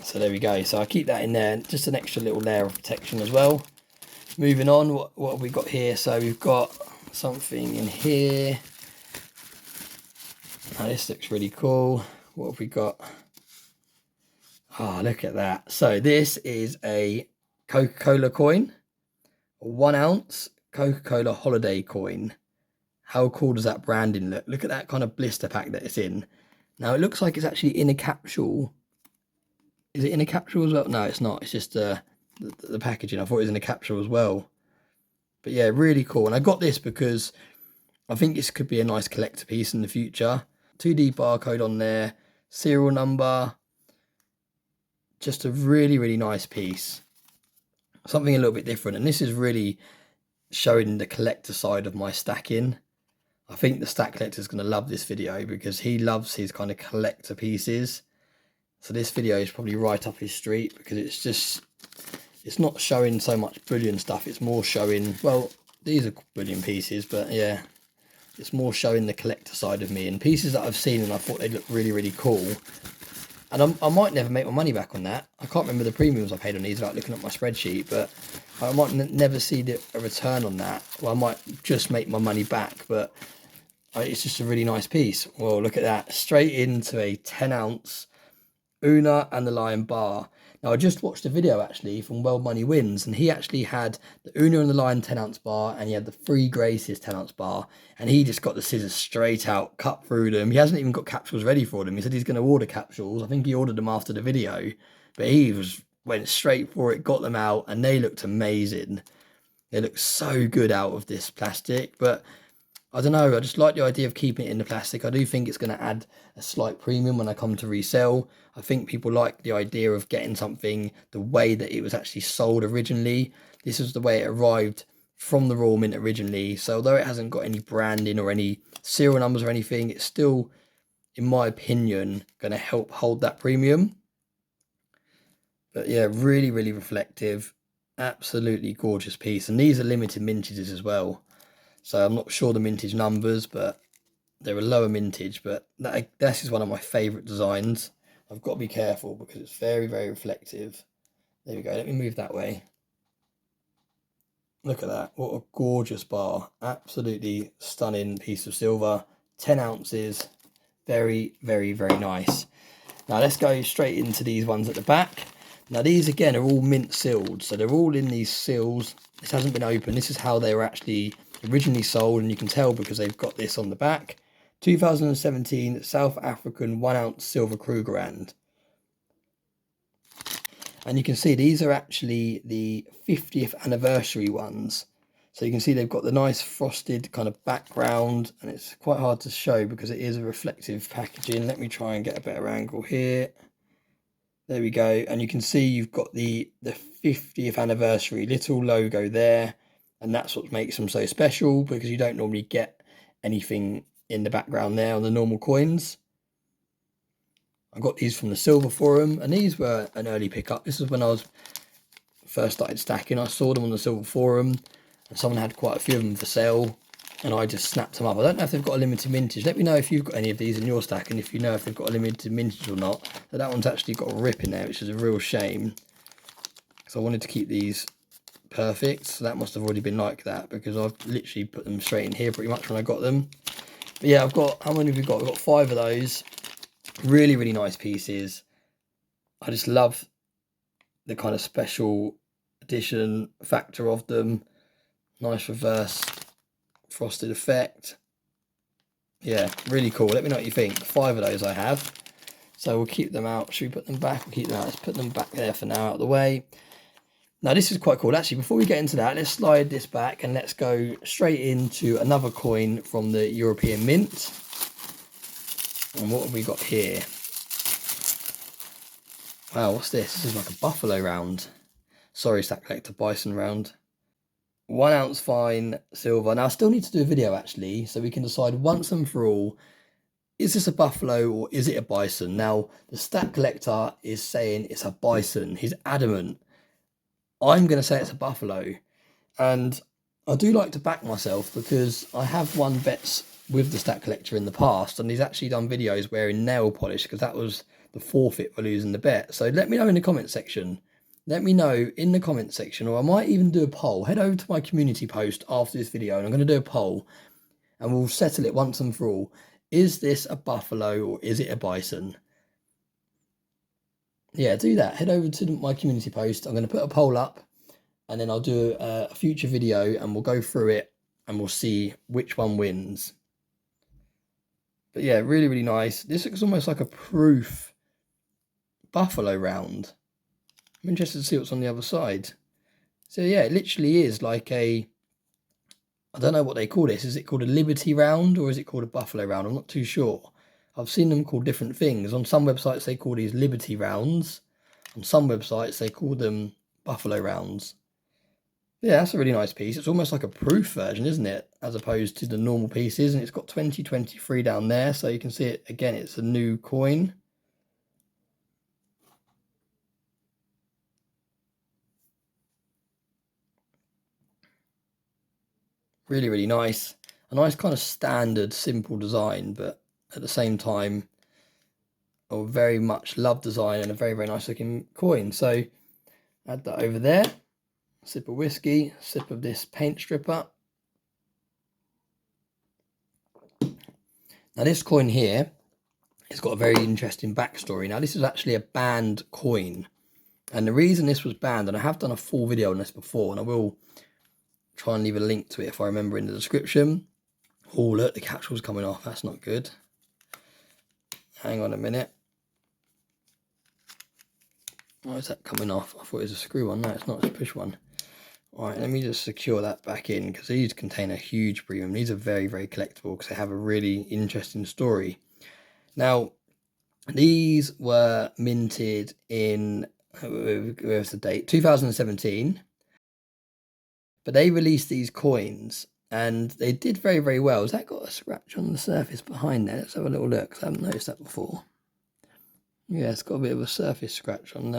Speaker 1: So there we go. So I keep that in there, just an extra little layer of protection as well. Moving on, what have we got here? So we've got something in here. Now this looks really cool. What have we got? Oh, look at that. So this is a Coca-Cola coin, a 1 ounce Coca-Cola holiday coin. How cool does that branding look? Look at that kind of blister pack that it's in. Now it looks like it's actually in a capsule. Is it in a capsule as well? No, it's not. It's just the packaging. I thought it was in a capsule as well. But yeah, really cool. And I got this because I think this could be a nice collector piece in the future. 2D barcode on there, serial number. Just a really, really nice piece. Something a little bit different. And this is really showing the collector side of my stacking. I think the stack collector is going to love this video, because he loves his kind of collector pieces. So this video is probably right up his street, because it's not showing so much bullion stuff. It's more showing, well, these are bullion pieces, but yeah, it's more showing the collector side of me and pieces that I've seen and I thought they look really, really cool. And I might never make my money back on that. I can't remember the premiums I paid on these without looking at my spreadsheet, but I might never see a return on that. Well, I might just make my money back, but it's just a really nice piece. Well, look at that. Straight into a 10 ounce Una and the Lion bar. Now, I just watched a video actually from Well Money Wins, and he actually had the Una and the Lion 10 ounce bar, and he had the Three Graces 10 ounce bar, and he just got the scissors straight out, cut through them. He hasn't even got capsules ready for them. He said he's going to order capsules. I think he ordered them after the video, but he went straight for it, got them out, and they looked amazing. They look so good out of this plastic, but I don't know, I just like the idea of keeping it in the plastic. I do think it's going to add a slight premium when I come to resell. I think people like the idea of getting something the way that it was actually sold originally. This is the way it arrived from the Royal Mint originally. So although it hasn't got any branding or any serial numbers or anything, it's still in my opinion, going to help hold that premium. But yeah, really, really reflective. Absolutely gorgeous piece. And these are limited mintages as well. So I'm not sure the mintage numbers, but they're a lower mintage. But this is one of my favourite designs. I've got to be careful because it's very, very reflective. There we go. Let me move that way. Look at that. What a gorgeous bar. Absolutely stunning piece of silver. 10 ounces. Very, very, very nice. Now let's go straight into these ones at the back. Now these again are all mint sealed. So they're all in these seals. This hasn't been opened. This is how they were actually originally sold. And you can tell because they've got this on the back. 2017 South African 1 ounce silver Krugerrand. And you can see these are actually the 50th anniversary ones. So you can see they've got the nice frosted kind of background, and it's quite hard to show because it is a reflective packaging. Let me try and get a better angle here. There we go. And you can see you've got the 50th anniversary little logo there. And that's what makes them so special, because you don't normally get anything in the background there on the normal coins. I got these from the Silver Forum, and these were an early pickup. This is when I was first started stacking. I saw them on the Silver Forum, and someone had quite a few of them for sale, and I just snapped them up. I don't know if they've got a limited mintage. Let me know if you've got any of these in your stack, and if you know if they've got a limited mintage or not. So that one's actually got a rip in there, which is a real shame, because I wanted to keep these perfect. So that must have already been like that, because I've literally put them straight in here pretty much when I got them. But yeah, I've got, how many have we got? We've got 5 of those. Really, really nice pieces. I just love the kind of special edition factor of them. Nice reverse frosted effect. Yeah, really cool. Let me know what you think. 5 of those I have. So we'll keep them out. Should we put them back? We'll keep them out. Let's put them back there for now, out of the way. Now this is quite cool. Actually, before we get into that, let's slide this back and let's go straight into another coin from the European Mint. And what have we got here? Wow, what's this? This is like a buffalo round. Sorry, Stack Collector, bison round. 1 ounce fine silver. Now I still need to do a video actually, so we can decide once and for all, is this a buffalo or is it a bison? Now the Stack Collector is saying it's a bison. He's adamant. I'm going to say it's a buffalo. And I do like to back myself, because I have won bets with the Stack Collector in the past, and he's actually done videos wearing nail polish, because that was the forfeit for losing the bet. So let me know in the comment section. Let me know in the comment section, or I might even do a poll. Head over to my community post after this video, and I'm going to do a poll, and we'll settle it once and for all. Is this a buffalo or is it a bison? Yeah, do that. Head over to my community post. I'm going to put a poll up, and then I'll do a future video, and we'll go through it, and we'll see which one wins. But yeah, really, really nice. This looks almost like a proof buffalo round. I'm interested to see what's on the other side. So yeah, it literally is like a, I don't know what they call this. Is it called a Liberty round or is it called a buffalo round? I'm not too sure. I've seen them called different things. On some websites they call these Liberty rounds. On some websites they call them buffalo rounds. Yeah, that's a really nice piece. It's almost like a proof version, isn't it? As opposed to the normal pieces. And it's got 2023 down there. So you can see it again, it's a new coin. Really, really nice. A nice kind of standard, simple design, but at the same time, a very much loved design and a very, very nice looking coin. So add that over there. Sip of whiskey, sip of this paint stripper. Now this coin here, it's got a very interesting backstory. Now this is actually a banned coin. And the reason this was banned, and I have done a full video on this before, and I will try and leave a link to it if I remember in the description. Oh, look, the capsule's coming off. That's not good. Hang on a minute. Why is that coming off? I thought it was a screw one. No, it's not. It's a push one. All right, let me just secure that back in, because these contain a huge premium. These are very, very collectible because they have a really interesting story. Now, these were minted in, where's the date? 2017. But they released these coins and they did very, very well. Has that got a scratch on the surface behind there? Let's have a little look, because I haven't noticed that before. Yeah, it's got a bit of a surface scratch on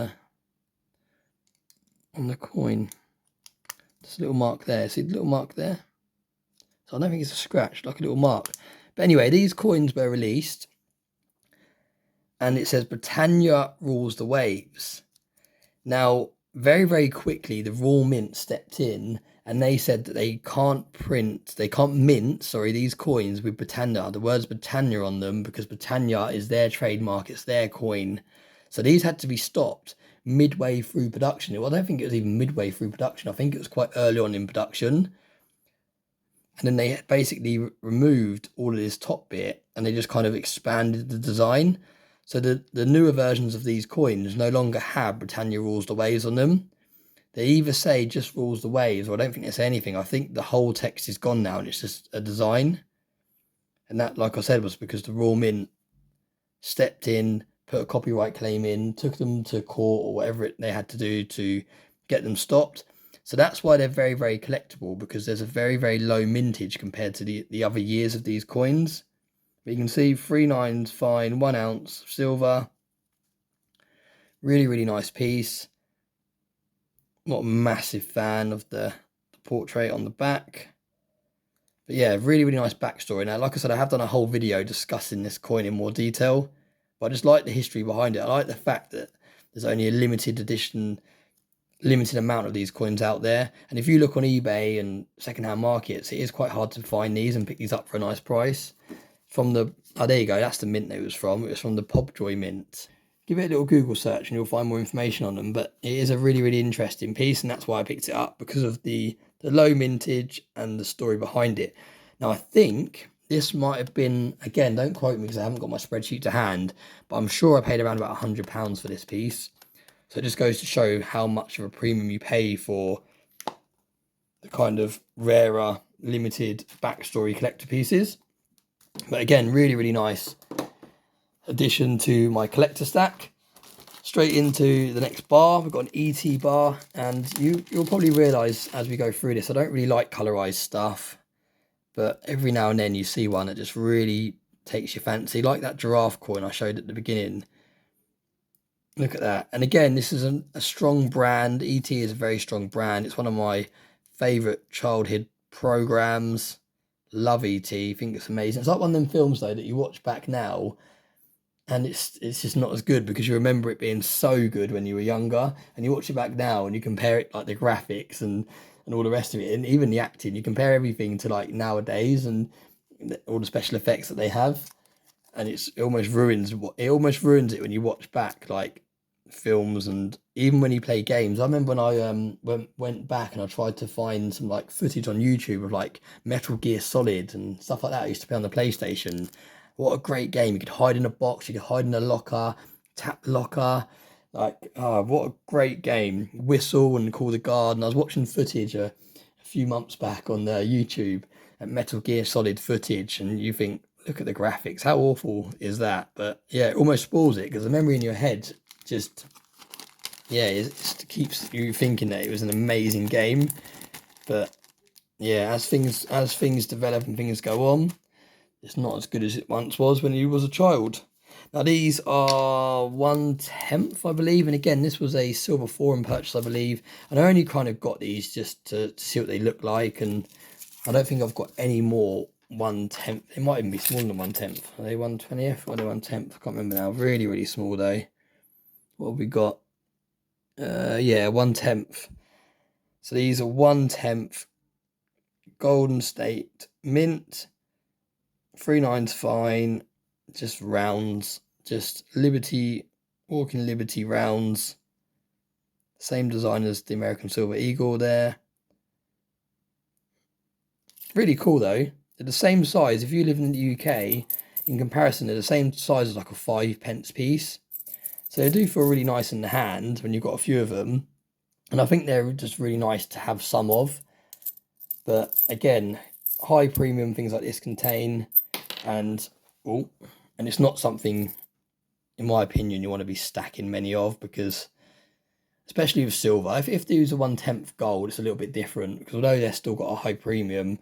Speaker 1: the coin. Just a little mark there. See the little mark there? So I don't think it's a scratch, like a little mark. But anyway, these coins were released, and it says Britannia rules the waves. Now, very, very quickly, the Royal Mint stepped in, and they said that they can't mint these coins with Britannia, the words Britannia on them, because Britannia is their trademark, it's their coin. So these had to be stopped midway through production. Well, I don't think it was even midway through production. I think it was quite early on in production. And then they basically removed all of this top bit, and they just kind of expanded the design. So the newer versions of these coins no longer have Britannia rules the waves on them. They either say just rules the waves, or I don't think they say anything. I think the whole text is gone now, and it's just a design. And that, like I said, was because the Royal Mint stepped in, put a copyright claim in, took them to court or whatever they had to do to get them stopped. So that's why they're very, very collectible, because there's a very, very low mintage compared to the other years of these coins. But you can see 3 nines fine, 1 ounce silver. Really, really nice piece. Not a massive fan of the portrait on the back. But yeah, really, really nice backstory. Now, like I said, I have done a whole video discussing this coin in more detail. But I just like the history behind it. I like the fact that there's only a limited amount of these coins out there. And if you look on eBay and secondhand markets, it is quite hard to find these and pick these up for a nice price. From the, oh, there you go, that's the mint it was from. It was from the Pobjoy mint. Give it a little Google search and you'll find more information on them. But it is a really, really interesting piece, and that's why I picked it up, because of the low mintage and the story behind it. Now, I think this might have been, again, don't quote me because I haven't got my spreadsheet to hand, but I'm sure I paid around about £100 for this piece. So it just goes to show how much of a premium you pay for the kind of rarer, limited backstory collector pieces. But again, really, really nice addition to my collector stack. Straight into the next bar, we've got an ET bar, and you'll probably realise as we go through this, I don't really like colorized stuff, but every now and then you see one that just really takes your fancy, like that giraffe coin I showed at the beginning. Look at that. And again, this is a strong brand. ET is a very strong brand. It's one of my favourite childhood programs. Love ET. Think it's amazing. It's like one of them films though that you watch back now, and it's just not as good, because you remember it being so good when you were younger, and you watch it back now and you compare it, like the graphics and all the rest of it, and even the acting, you compare everything to like nowadays and all the special effects that they have, and it almost ruins it when you watch back like films, and even when you play games. I remember when I went back and I tried to find some like footage on YouTube of like Metal Gear Solid and stuff like that I used to play on the PlayStation. What a great game. You could hide in a box, you could hide in a locker, tap the locker, like, oh, what a great game. Whistle and call the guard. And I was watching footage a few months back on YouTube at Metal Gear Solid footage, and you think, look at the graphics, how awful is that? But yeah, it almost spoils it, because the memory in your head just, yeah, it keeps you thinking that it was an amazing game. But yeah, as things develop and things go on, it's not as good as it once was when you was a child. Now these are 1/10, I believe, and again, this was a silver forum purchase, I believe, and I only kind of got these just to see what they look like, and I don't think I've got any more 1/10. It might even be smaller than 1/10. Are they 1/20th or are they 1/10? I can't remember now. Really, really small though. What have we got? Yeah, 1/10. So these are 1/10 Golden State Mint. 3 nines fine, just rounds, just Liberty, Walking Liberty rounds. Same design as the American Silver Eagle there. Really cool though. They're the same size. If you live in the UK, in comparison, they're the same size as like a 5p piece. So they do feel really nice in the hand when you've got a few of them. And I think they're just really nice to have some of. But again, high premium things like this contain, and it's not something, in my opinion, you want to be stacking many of, because especially with silver, if these are 1/10 gold, it's a little bit different, because although they're still got a high premium,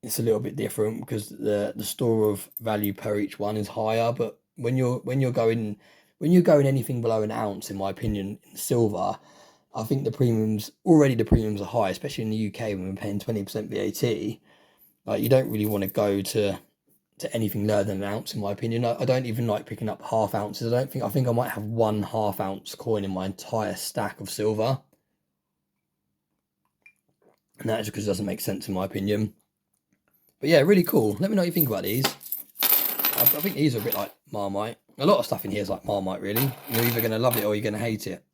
Speaker 1: it's a little bit different because the store of value per each one is higher. But when you're going anything below an ounce, in my opinion, in silver, I think the premiums are high, especially in the UK when we're paying 20% VAT. Like, you don't really want to go to anything lower than an ounce, in my opinion. I don't even like picking up half ounces. I think I might have 1/2 ounce coin in my entire stack of silver, and that's because it doesn't make sense in my opinion. But yeah, really cool. Let me know what you think about these. I think these are a bit like Marmite. A lot of stuff in here is like Marmite, really. You're either going to love it or you're going to hate it.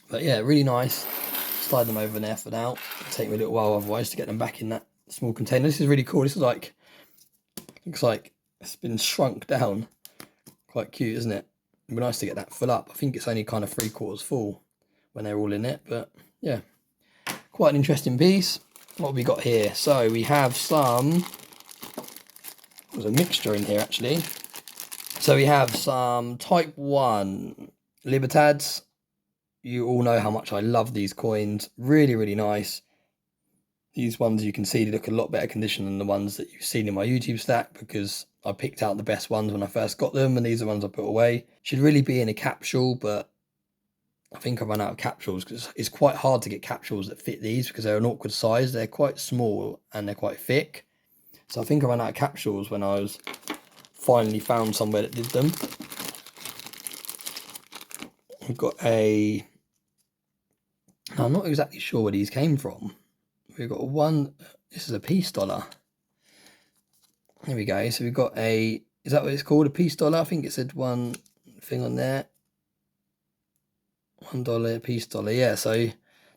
Speaker 1: But yeah, really nice. Slide them over there for now. It'll take me a little while otherwise to get them back in that small container. This is really cool. This is like, looks like it's been shrunk down. Quite cute, isn't it? It'd be nice to get that full up. I think it's only kind of 3/4 full when they're all in it. But yeah, quite an interesting piece. What have we got here? So we have some, there's a mixture in here actually. So we have some Type 1 Libertads. You all know how much I love these coins. Really, really nice. These ones, you can see, they look a lot better condition than the ones that you've seen in my YouTube stack, because I picked out the best ones when I first got them, and these are ones I put away. Should really be in a capsule, but I think I ran out of capsules because it's quite hard to get capsules that fit these because they're an awkward size. They're quite small and they're quite thick. So I think I ran out of capsules when I was finally found somewhere that did them. We've got a, I'm not exactly sure where these came from. We've got one, this is a peace dollar. There we go. So we've got a, is that what it's called? A peace dollar? I think it said one thing on there. $1 peace dollar. Yeah, so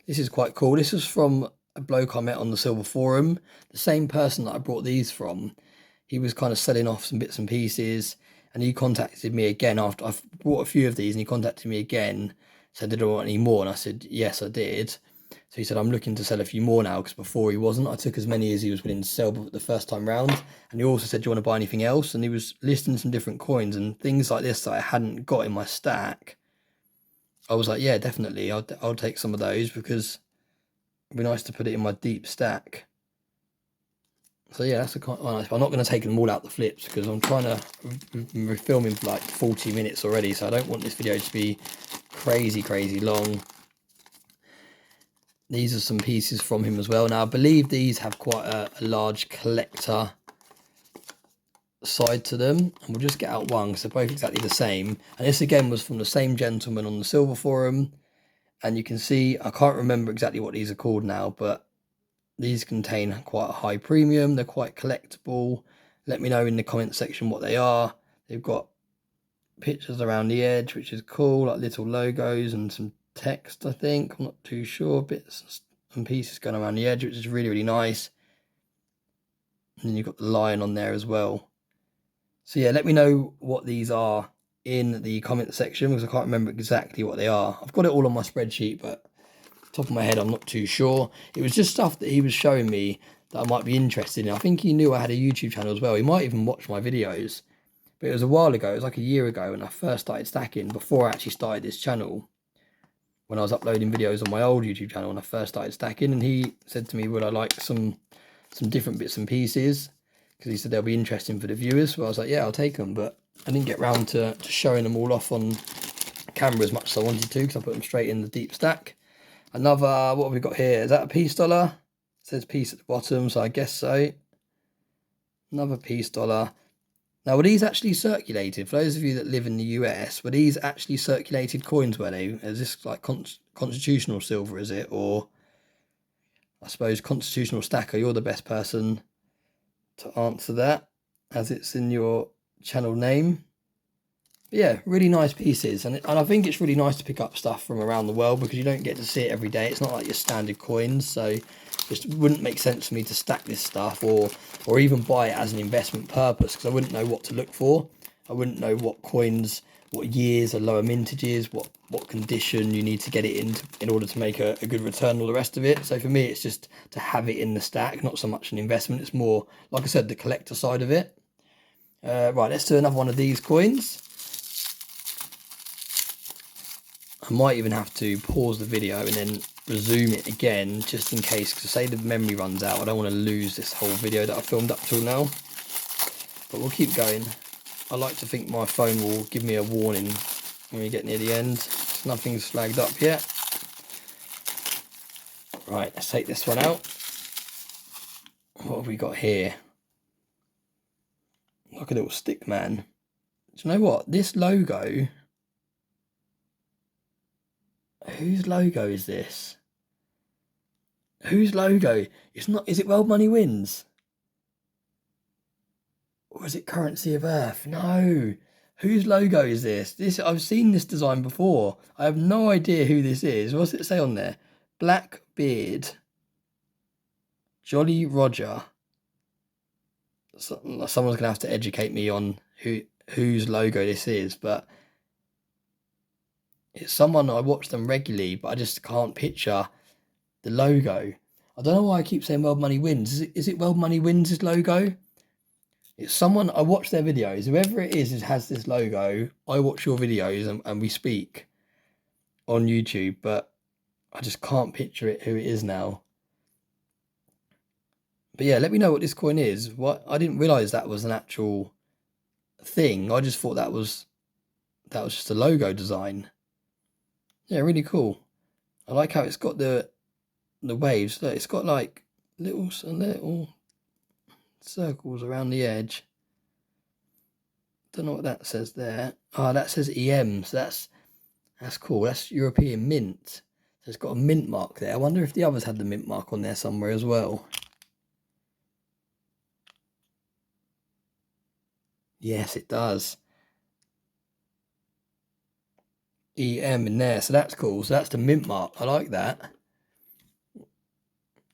Speaker 1: this is quite cool. This is from a bloke I met on the Silver Forum. The same person that I brought these from. He was kind of selling off some bits and pieces, and he contacted me again after I've bought a few of these, and he contacted me again, said, did I want any more? And I said, yes, I did. So he said, I'm looking to sell a few more now, because before he wasn't. I took as many as he was willing to sell the first time round. And he also said, do you want to buy anything else? And he was listing some different coins and things like this that I hadn't got in my stack. I was like, yeah, definitely. I'll take some of those, because it'd be nice to put it in my deep stack. So yeah, that's a quite nice. I'm not going to take them all out the flips, because I'm trying to, we're filming for like 40 minutes already. So I don't want this video to be crazy, crazy long. These are some pieces from him as well. Now, I believe these have quite a large collector side to them. And we'll just get out one, because they're both exactly the same. And this, again, was from the same gentleman on the Silver Forum. And you can see, I can't remember exactly what these are called now, but these contain quite a high premium. They're quite collectible. Let me know in the comment section what they are. They've got pictures around the edge, which is cool, like little logos and some text, I think. I'm not too sure. Bits and pieces going around the edge, which is really, really nice. And then you've got the lion on there as well. So yeah, let me know what these are in the comment section, because I can't remember exactly what they are. I've got it all on my spreadsheet, but top of my head, I'm not too sure. It was just stuff that he was showing me that I might be interested in. I think he knew I had a YouTube channel as well. He might even watch my videos. But it was a while ago. It was like a year ago when I first started stacking, before I actually started this channel. When I was uploading videos on my old YouTube channel when I first started stacking, and he said to me, would I like some different bits and pieces? Because he said they'll be interesting for the viewers. So I was like, yeah, I'll take them. But I didn't get round to showing them all off on camera as much as I wanted to, because I put them straight in the deep stack. Another, what have we got here? Is that a peace dollar? It says peace at the bottom, so I guess so. Another peace dollar. Now, were these actually circulated? For those of you that live in the US, were these actually circulated coins, were they? Is this like constitutional silver, is it? Or, I suppose, constitutional stacker? You're the best person to answer that, as it's in your channel name. But yeah, really nice pieces. And I think it's really nice to pick up stuff from around the world, because you don't get to see it every day. It's not like your standard coins, so it just wouldn't make sense for me to stack this stuff or even buy it as an investment purpose, because I wouldn't know what to look for. I wouldn't know what coins, what years are lower mintages, what condition you need to get it in order to make a good return, all the rest of it. So for me, it's just to have it in the stack, not so much an investment. It's more, like I said, the collector side of it. Right, let's do another one of these coins. I might even have to pause the video and then resume it again just in case, because say the memory runs out, I don't want to lose this whole video that I filmed up till now. But we'll keep going. I like to think my phone will give me a warning when we get near the end. Nothing's flagged up yet. Right, let's take this one out. What have we got here? Like a little stick man. Do you know what? This logo... Whose logo is this? Whose logo? It's not... Is it World Money Wins? Or is it Currency of Earth? No. Whose logo is this? I've seen this design before. I have no idea who this is. What's it say on there? Blackbeard. Jolly Roger. Someone's going to have to educate me on whose logo this is, but it's someone I watch them regularly, but I just can't picture the logo. I don't know why I keep saying World Money Wins. Is it World Money Wins' logo? It's someone, I watch their videos. Whoever it is has this logo. I watch your videos and we speak on YouTube, but I just can't picture it, who it is now. But yeah, let me know what this coin is. What, I didn't realise that was an actual thing. I just thought that was just a logo design. Yeah, really cool. I like how it's got the waves. Look, it's got like little circles around the edge. Don't know what that says there. Ah, that says EM. So that's cool. That's European Mint. So it's got a mint mark there. I wonder if the others had the mint mark on there somewhere as well. Yes, it does. EM in there. So that's cool. So that's the mint mark. I like that.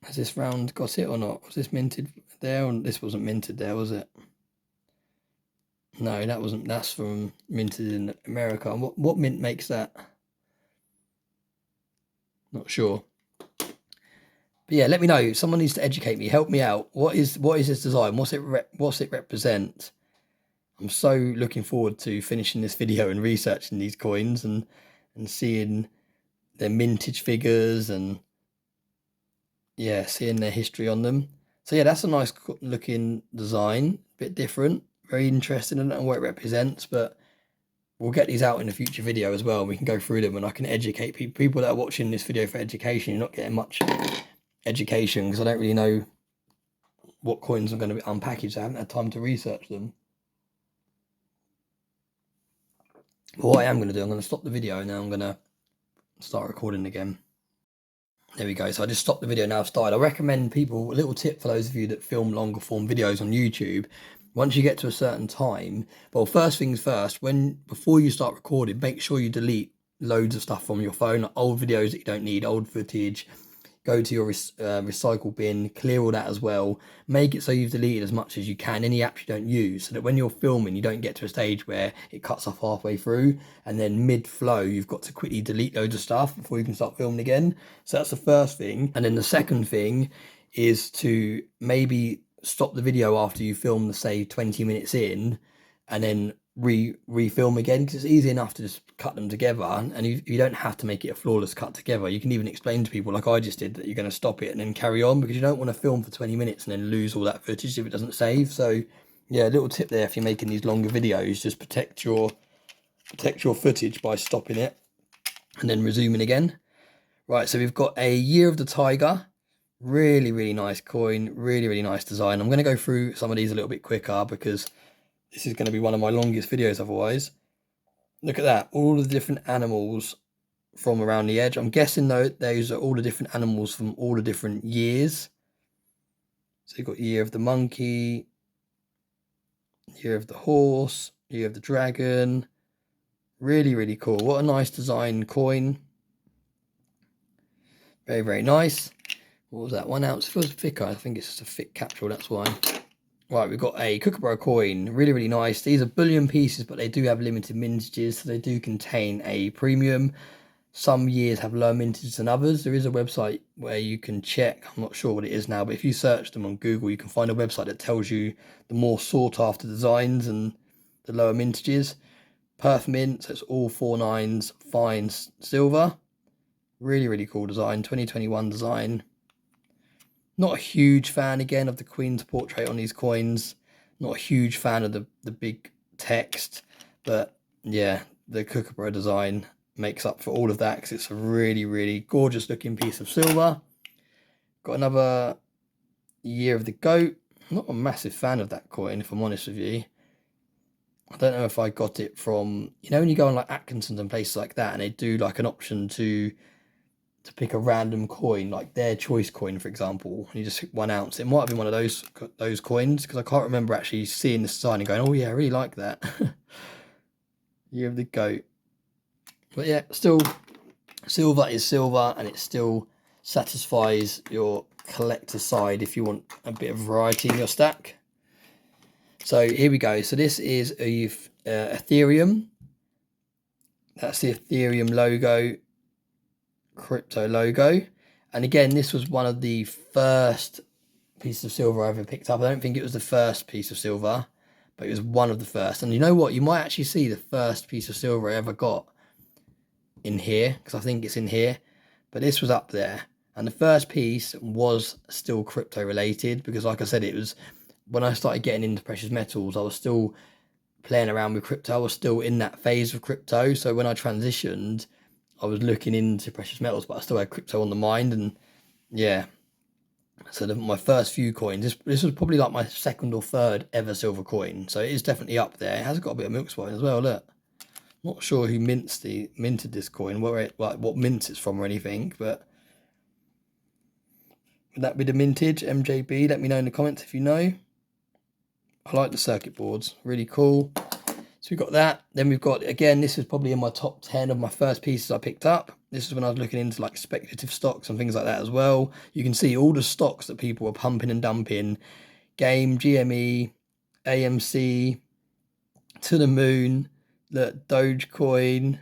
Speaker 1: Has this round got it or not? Was this minted there? Or this wasn't minted there, was it? No, that wasn't. That's from minted in America. And what mint makes that? Not sure. But yeah, let me know. Someone needs to educate me. Help me out. What is this design? What's it represent? I'm so looking forward to finishing this video and researching these coins and seeing their mintage figures and yeah, seeing their history on them. So yeah, that's a nice looking design, bit different, very interesting. I don't know what it represents, but we'll get these out in a future video as well. We can go through them and I can educate people that are watching this video for education. You're not getting much education because I don't really know what coins I'm going to be unpackaged. I haven't had time to research them. But what I am going to do, I'm going to stop the video and now I'm going to start recording again. There we go. So I just stopped the video now. I've started. I recommend people, a little tip for those of you that film longer form videos on YouTube. Once you get to a certain time, well, first things first, before you start recording, make sure you delete loads of stuff from your phone, like old videos that you don't need, old footage. Go to your recycle bin, clear all that as well. Make it so you've deleted as much as you can, any apps you don't use, so that when you're filming, you don't get to a stage where it cuts off halfway through, and then mid-flow, you've got to quickly delete loads of stuff before you can start filming again. So that's the first thing. And then the second thing is to maybe stop the video after you film, say, 20 minutes in, and then refilm again, because it's easy enough to just cut them together, and you don't have to make it a flawless cut together. You can even explain to people, like I just did, that you're going to stop it and then carry on, because you don't want to film for 20 minutes and then lose all that footage if it doesn't save. So yeah, a little tip there, if you're making these longer videos, just protect your footage by stopping it and then resuming again. Right, so we've got a Year of the Tiger. Really, really nice coin, really, really nice design. I'm going to go through some of these a little bit quicker because this is going to be one of my longest videos otherwise. Look at that, all the different animals from around the edge. I'm guessing though those are all the different animals from all the different years. So you've got Year of the Monkey, Year of the Horse, Year of the Dragon. Really, really cool. What a nice design coin. Very, very nice. What was that, 1 ounce? It feels thicker. I think it's just a thick capsule, that's why. Right, we've got a Cobra coin, really, really nice. These are bullion pieces, but they do have limited mintages, so they do contain a premium. Some years have lower mintages than others. There is a website where you can check, I'm not sure what it is now, but if you search them on Google, you can find a website that tells you the more sought after designs and the lower mintages. Perth mint, so it's all 4 nines, fine silver. Really, really cool design. 2021 design. Not a huge fan, again, of the Queen's portrait on these coins. Not a huge fan of the big text. But, yeah, the Cobra design makes up for all of that because it's a really, really gorgeous looking piece of silver. Got another Year of the Goat. I'm not a massive fan of that coin, if I'm honest with you. I don't know if I got it from, you know, when you go on like Atkinson's and places like that and they do like an option to pick a random coin, like their choice coin, for example, and you just pick 1 ounce. It might have been one of those coins because I can't remember actually seeing this design and going, oh yeah, I really like that. Year of the Goat. But yeah, still, silver is silver, and it still satisfies your collector side if you want a bit of variety in your stack. So here we go. So this is a Ethereum. That's the Ethereum logo, crypto logo. And again, this was one of the first pieces of silver I ever picked up. I don't think it was the first piece of silver, but it was one of the first. And you know what? You might actually see the first piece of silver I ever got in here, because I think it's in here. But this was up there. And the first piece was still crypto related, because like I said, it was when I started getting into precious metals, I was still playing around with crypto. I was still in that phase of crypto. So when I transitioned, I was looking into precious metals, but I still had crypto on the mind. And yeah, so my first few coins, this was probably like my second or third ever silver coin. So it is definitely up there. It has got a bit of milk spine as well, look. Not sure who minted this coin, what mint it's from or anything, but would that be the mintage, MJB? Let me know in the comments if you know. I like the circuit boards, really cool. So we've got that. Then we've got, again, this is probably in my top 10 of my first pieces I picked up. This is when I was looking into like speculative stocks and things like that as well. You can see all the stocks that people were pumping and dumping. Game, GME, AMC, to the moon, the Dogecoin,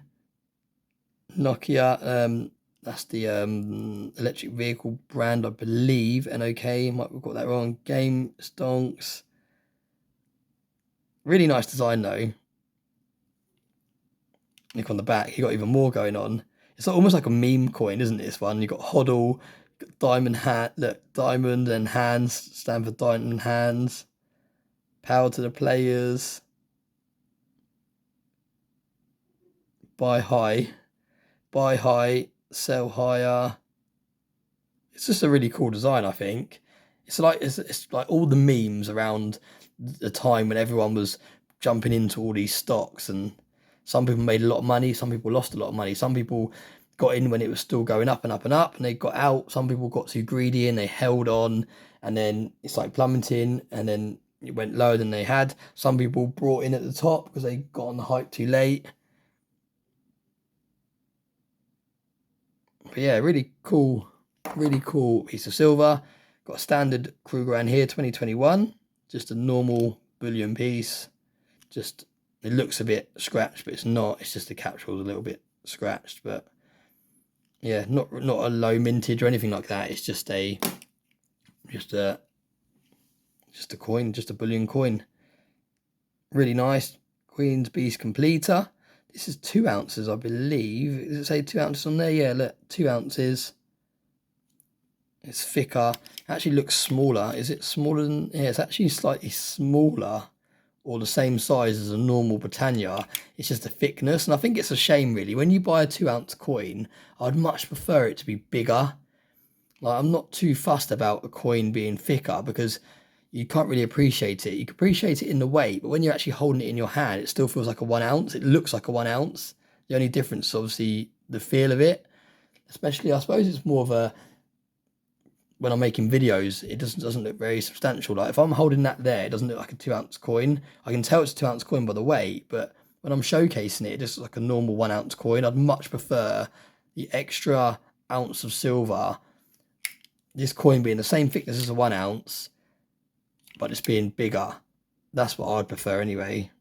Speaker 1: Nokia, that's the electric vehicle brand, I believe. NOK, might have got that wrong. Game Stonks. Really nice design though. Look on the back, you got even more going on. It's almost like a meme coin, isn't it, this one? You got HODL, diamond hat, look, diamond and hands, stand for diamond hands. Power to the players. Buy high, sell higher. It's just a really cool design, I think. It's like all the memes around the time when everyone was jumping into all these stocks, and some people made a lot of money, some people lost a lot of money, some people got in when it was still going up and up and up, and they got out. Some people got too greedy and they held on, and then it's like plummeting, and then it went lower than they had. Some people brought in at the top because they got on the hype too late. But yeah, really cool piece of silver. Got a standard Krugerrand here, 2021. Just a normal bullion piece. Just, it looks a bit scratched, but it's not. It's just the capsule's a little bit scratched. But yeah, not a low mintage or anything like that. It's just a coin, just a bullion coin. Really nice. Queen's Beast Completer. This is 2 ounces, I believe. Does it say 2 ounces on there? Yeah, look, 2 ounces. It's thicker. Actually looks smaller. Is it smaller than... Yeah, it's actually slightly smaller, or the same size as a normal Britannia. It's just the thickness. And I think it's a shame, really. When you buy a 2 ounce coin, I'd much prefer it to be bigger. Like, I'm not too fussed about a coin being thicker because you can't really appreciate it. You can appreciate it in the weight, but when you're actually holding it in your hand, it still feels like a 1 ounce. It looks like a 1 ounce. The only difference is obviously the feel of it. Especially, I suppose it's more of a... When I'm making videos, it doesn't look very substantial. Like if I'm holding that there, it doesn't look like a 2 ounce coin. I can tell it's a 2 ounce coin by the weight, but when I'm showcasing it, it just looks like a normal 1 ounce coin. I'd much prefer the extra ounce of silver, this coin being the same thickness as a 1 ounce, but it's being bigger. That's what I'd prefer anyway.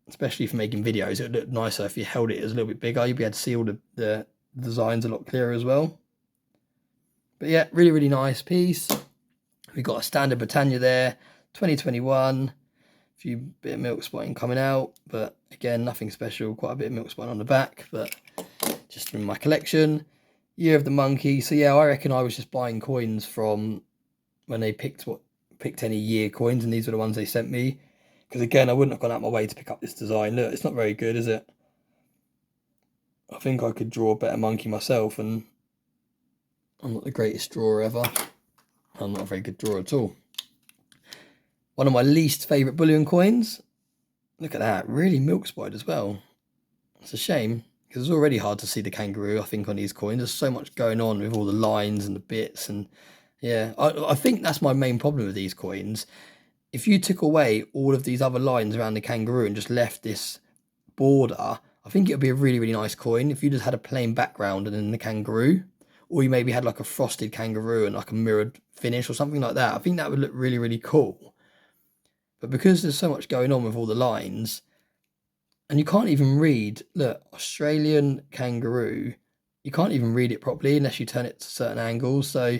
Speaker 1: Especially for making videos, it would look nicer if you held it as a little bit bigger. You'd be able to see all the designs a lot clearer as well. But yeah, really, really nice piece. We've got a standard Britannia there, 2021. A few bit of milk spotting coming out, but again, nothing special. Quite a bit of milk spotting on the back, but just in my collection. Year of the Monkey. So yeah, I reckon I was just buying coins from when they picked any year coins, and these were the ones they sent me. Because again, I wouldn't have gone out my way to pick up this design. Look, it's not very good, is it? I think I could draw a better monkey myself, and I'm not the greatest drawer ever. I'm not a very good drawer at all. One of my least favourite bullion coins. Look at that, really milk spotted as well. It's a shame, because it's already hard to see the kangaroo, I think, on these coins. There's so much going on with all the lines and the bits, and yeah, I think that's my main problem with these coins. If you took away all of these other lines around the kangaroo and just left this border, I think it would be a really, really nice coin. If you just had a plain background and then the kangaroo, or you maybe had like a frosted kangaroo and like a mirrored finish or something like that, I think that would look really, really cool. But because there's so much going on with all the lines, and you can't even read, look, Australian kangaroo, you can't even read it properly unless you turn it to certain angles. So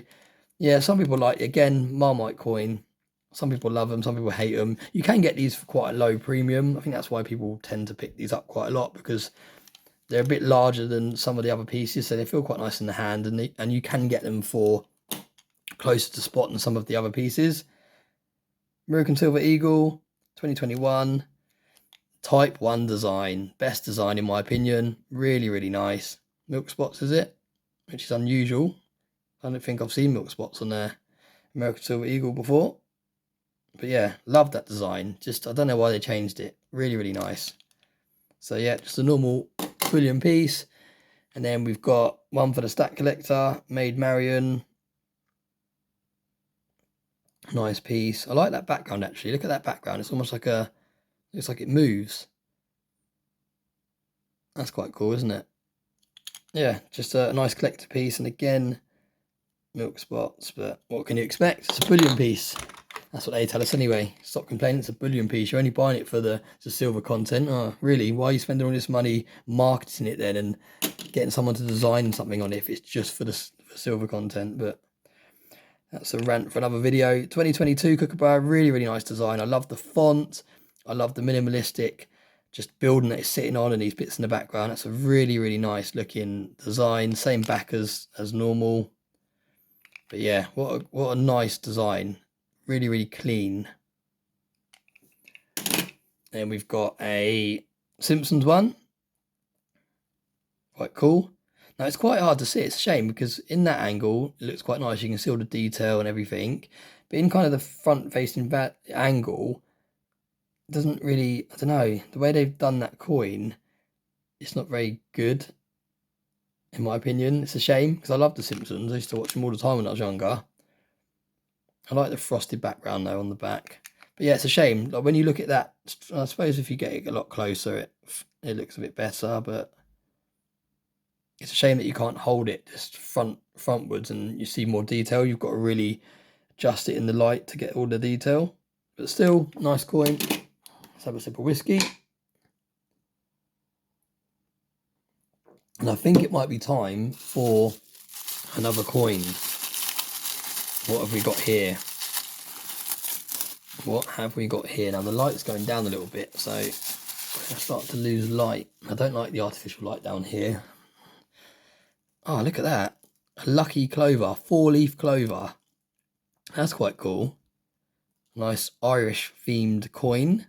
Speaker 1: yeah, some people like, again, Marmite coin. Some people love them, some people hate them. You can get these for quite a low premium. I think that's why people tend to pick these up quite a lot, because they're a bit larger than some of the other pieces, so they feel quite nice in the hand, and you can get them for closer to spot than some of the other pieces. American Silver Eagle, 2021. Type 1 design. Best design in my opinion. Really, really nice. Milk spots, is it? Which is unusual. I don't think I've seen milk spots on there. American Silver Eagle before. But yeah, love that design. Just, I don't know why they changed it. Really, really nice. So yeah, just a normal bullion piece. And then we've got one for the Stat Collector, Maid Marian. Nice piece. I like that background actually. Look at that background. It's almost like a, looks like it moves. That's quite cool, isn't it? Yeah, just a nice collector piece. And again, milk spots, but what can you expect? It's a bullion piece. That's what they tell us anyway. Stop complaining, it's a bullion piece. You're only buying it for the silver content. Oh, really? Why are you spending all this money marketing it then and getting someone to design something on it if it's just for the silver content? But that's a rant for another video. 2022 Kookaburra, really, really nice design. I love the font. I love the minimalistic just building that it's sitting on and these bits in the background. That's a really, really nice looking design. Same back as normal. But yeah, what a nice design. Really, really clean. And we've got a Simpsons one. Quite cool. Now it's quite hard to see. It's a shame because in that angle, it looks quite nice. You can see all the detail and everything. But in kind of the front facing angle, it doesn't really, I don't know, the way they've done that coin, it's not very good. In my opinion, it's a shame because I love The Simpsons. I used to watch them all the time when I was younger. I like the frosted background though on the back. But yeah, it's a shame. Like when you look at that, I suppose if you get it a lot closer, it looks a bit better. But it's a shame that you can't hold it just frontwards and you see more detail. You've got to really adjust it in the light to get all the detail. But still, nice coin. Let's have a sip of whiskey. And I think it might be time for another coin. What have we got here? What have we got here? Now the light's going down a little bit, so I start to lose light. I don't like the artificial light down here. Oh, look at that. A lucky clover, 4-leaf clover. That's quite cool. Nice Irish themed coin.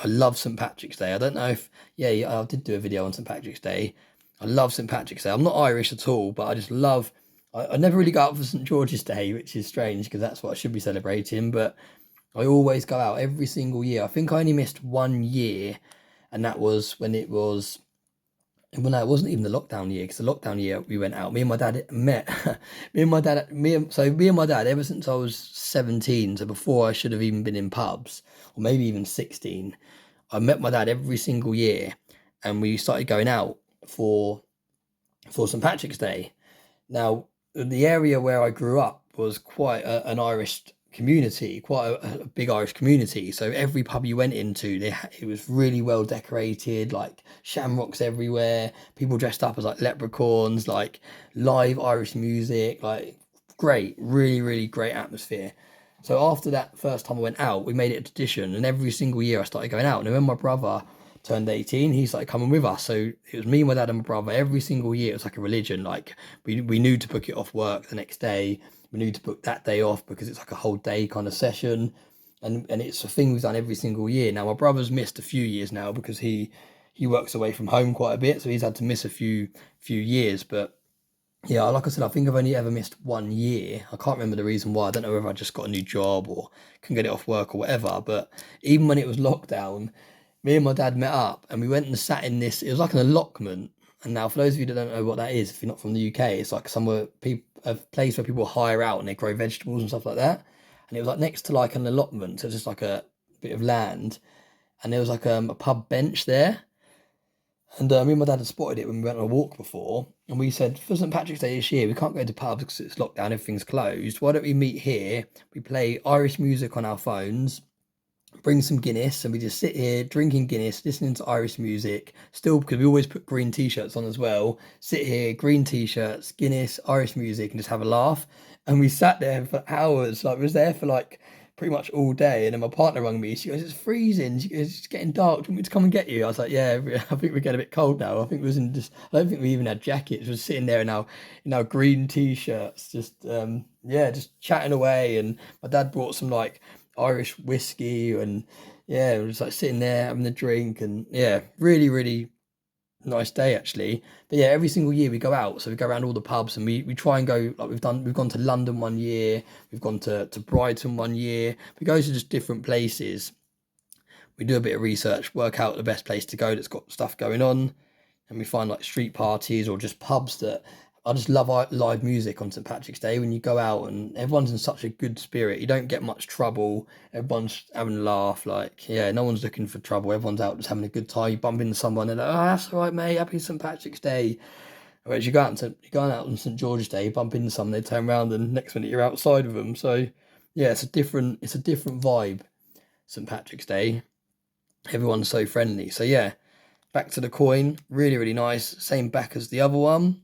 Speaker 1: I love St. Patrick's Day. I don't know if, yeah, I did do a video on St. Patrick's Day. I love St. Patrick's Day. I'm not Irish at all, but I just love, I never really go out for St. George's Day, which is strange because that's what I should be celebrating, but I always go out every single year. I think I only missed 1 year, and that was when it was, well, no, it wasn't even the lockdown year, because the lockdown year we went out. Me and my dad met. me and my dad, ever since I was 17, so before I should have even been in pubs, or maybe even 16, I met my dad every single year, and we started going out for St. Patrick's Day. Now, the area where I grew up was quite an Irish community, quite a big Irish community. So every pub you went into, it was really well decorated, like shamrocks everywhere, people dressed up as like leprechauns, like live Irish music, like great, really, really great atmosphere. So after that first time I went out, we made it a tradition, and every single year I started going out. And when my brother turned 18, he started coming with us. So it was me, my dad and my brother every single year. It was like a religion. Like we knew to book it off work the next day. We knew to book that day off because it's like a whole day kind of session. And it's a thing we've done every single year. Now my brother's missed a few years now because he works away from home quite a bit, so he's had to miss a few years. But yeah, like I said, I think I've only ever missed 1 year. I can't remember the reason why. I don't know whether I just got a new job or can get it off work or whatever. But even when it was lockdown, me and my dad met up and we went and sat in this. It was like an allotment. And now, for those of you that don't know what that is, if you're not from the UK, it's like a place where people hire out and they grow vegetables and stuff like that. And it was like next to like an allotment, so it's just like a bit of land. And there was like a pub bench there. And me and my dad had spotted it when we went on a walk before. And we said, for St. Patrick's Day this year, we can't go to pubs because it's locked down, everything's closed. Why don't we meet here? We play Irish music on our phones, bring some Guinness, and we just sit here drinking Guinness, listening to Irish music. Still, because we always put green t-shirts on as well. Sit here, green t-shirts, Guinness, Irish music, and just have a laugh. And we sat there for hours. Like, we was there for like pretty much all day. And then my partner rang me. She goes, "It's freezing. She goes, it's getting dark. Do you want me to come and get you?" I was like, "Yeah, I think we're getting a bit cold now." I think it was in just, I don't think we even had jackets. We were sitting there in our green t-shirts, just just chatting away. And my dad brought some like Irish whiskey, and yeah, we was like sitting there having a drink, and yeah, really, really nice day actually. But yeah, every single year we go out, so we go around all the pubs and we try and go, like we've gone to London 1 year, we've gone to Brighton 1 year. We go to just different places. We do a bit of research, work out the best place to go that's got stuff going on, and we find like street parties or just pubs that, I just love live music on St. Patrick's Day. When you go out and everyone's in such a good spirit, you don't get much trouble. Everyone's having a laugh. Like, yeah, no one's looking for trouble. Everyone's out just having a good time. You bump into someone and they're like, "Oh, that's all right, mate. Happy St. Patrick's Day." Whereas you're going out on St. George's Day, you bump into someone, they turn around and next minute you're outside of them. So yeah, it's a different vibe. St. Patrick's Day, everyone's so friendly. So yeah, back to the coin. Really, really nice. Same back as the other one.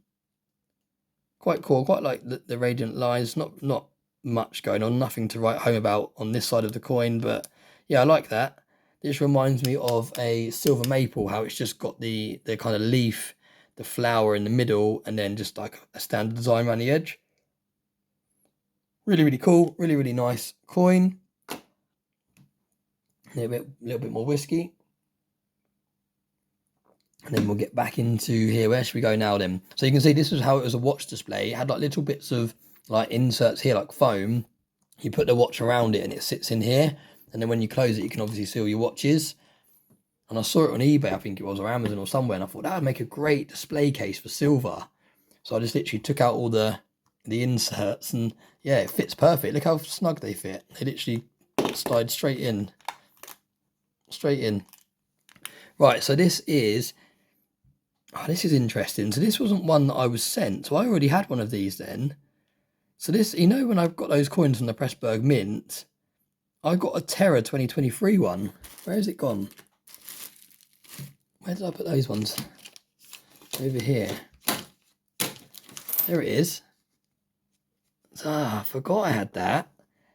Speaker 1: Quite cool, quite like the radiant lines, not much going on, nothing to write home about on this side of the coin, but yeah, I like that. This reminds me of a silver maple, how it's just got the kind of leaf, the flower in the middle, and then just like a standard design around the edge. Really, really cool, really, really nice coin. A little bit more whiskey. And then we'll get back into here. Where should we go now then? So you can see this was how it was a watch display. It had like little bits of like inserts here, like foam. You put the watch around it and it sits in here. And then when you close it, you can obviously see all your watches. And I saw it on eBay, I think it was, or Amazon or somewhere. And I thought that would make a great display case for silver. So I just literally took out all the inserts and yeah, it fits perfect. Look how snug they fit. They literally slide straight in. Straight in. Right, so this is... Oh, this is interesting. So this wasn't one that I was sent. So I already had one of these then. So this, you know, when I've got those coins from the Pressburg Mint, I got a Terra 2023 one. Where has it gone? Where did I put those ones? Over here. There it is. I forgot I had that.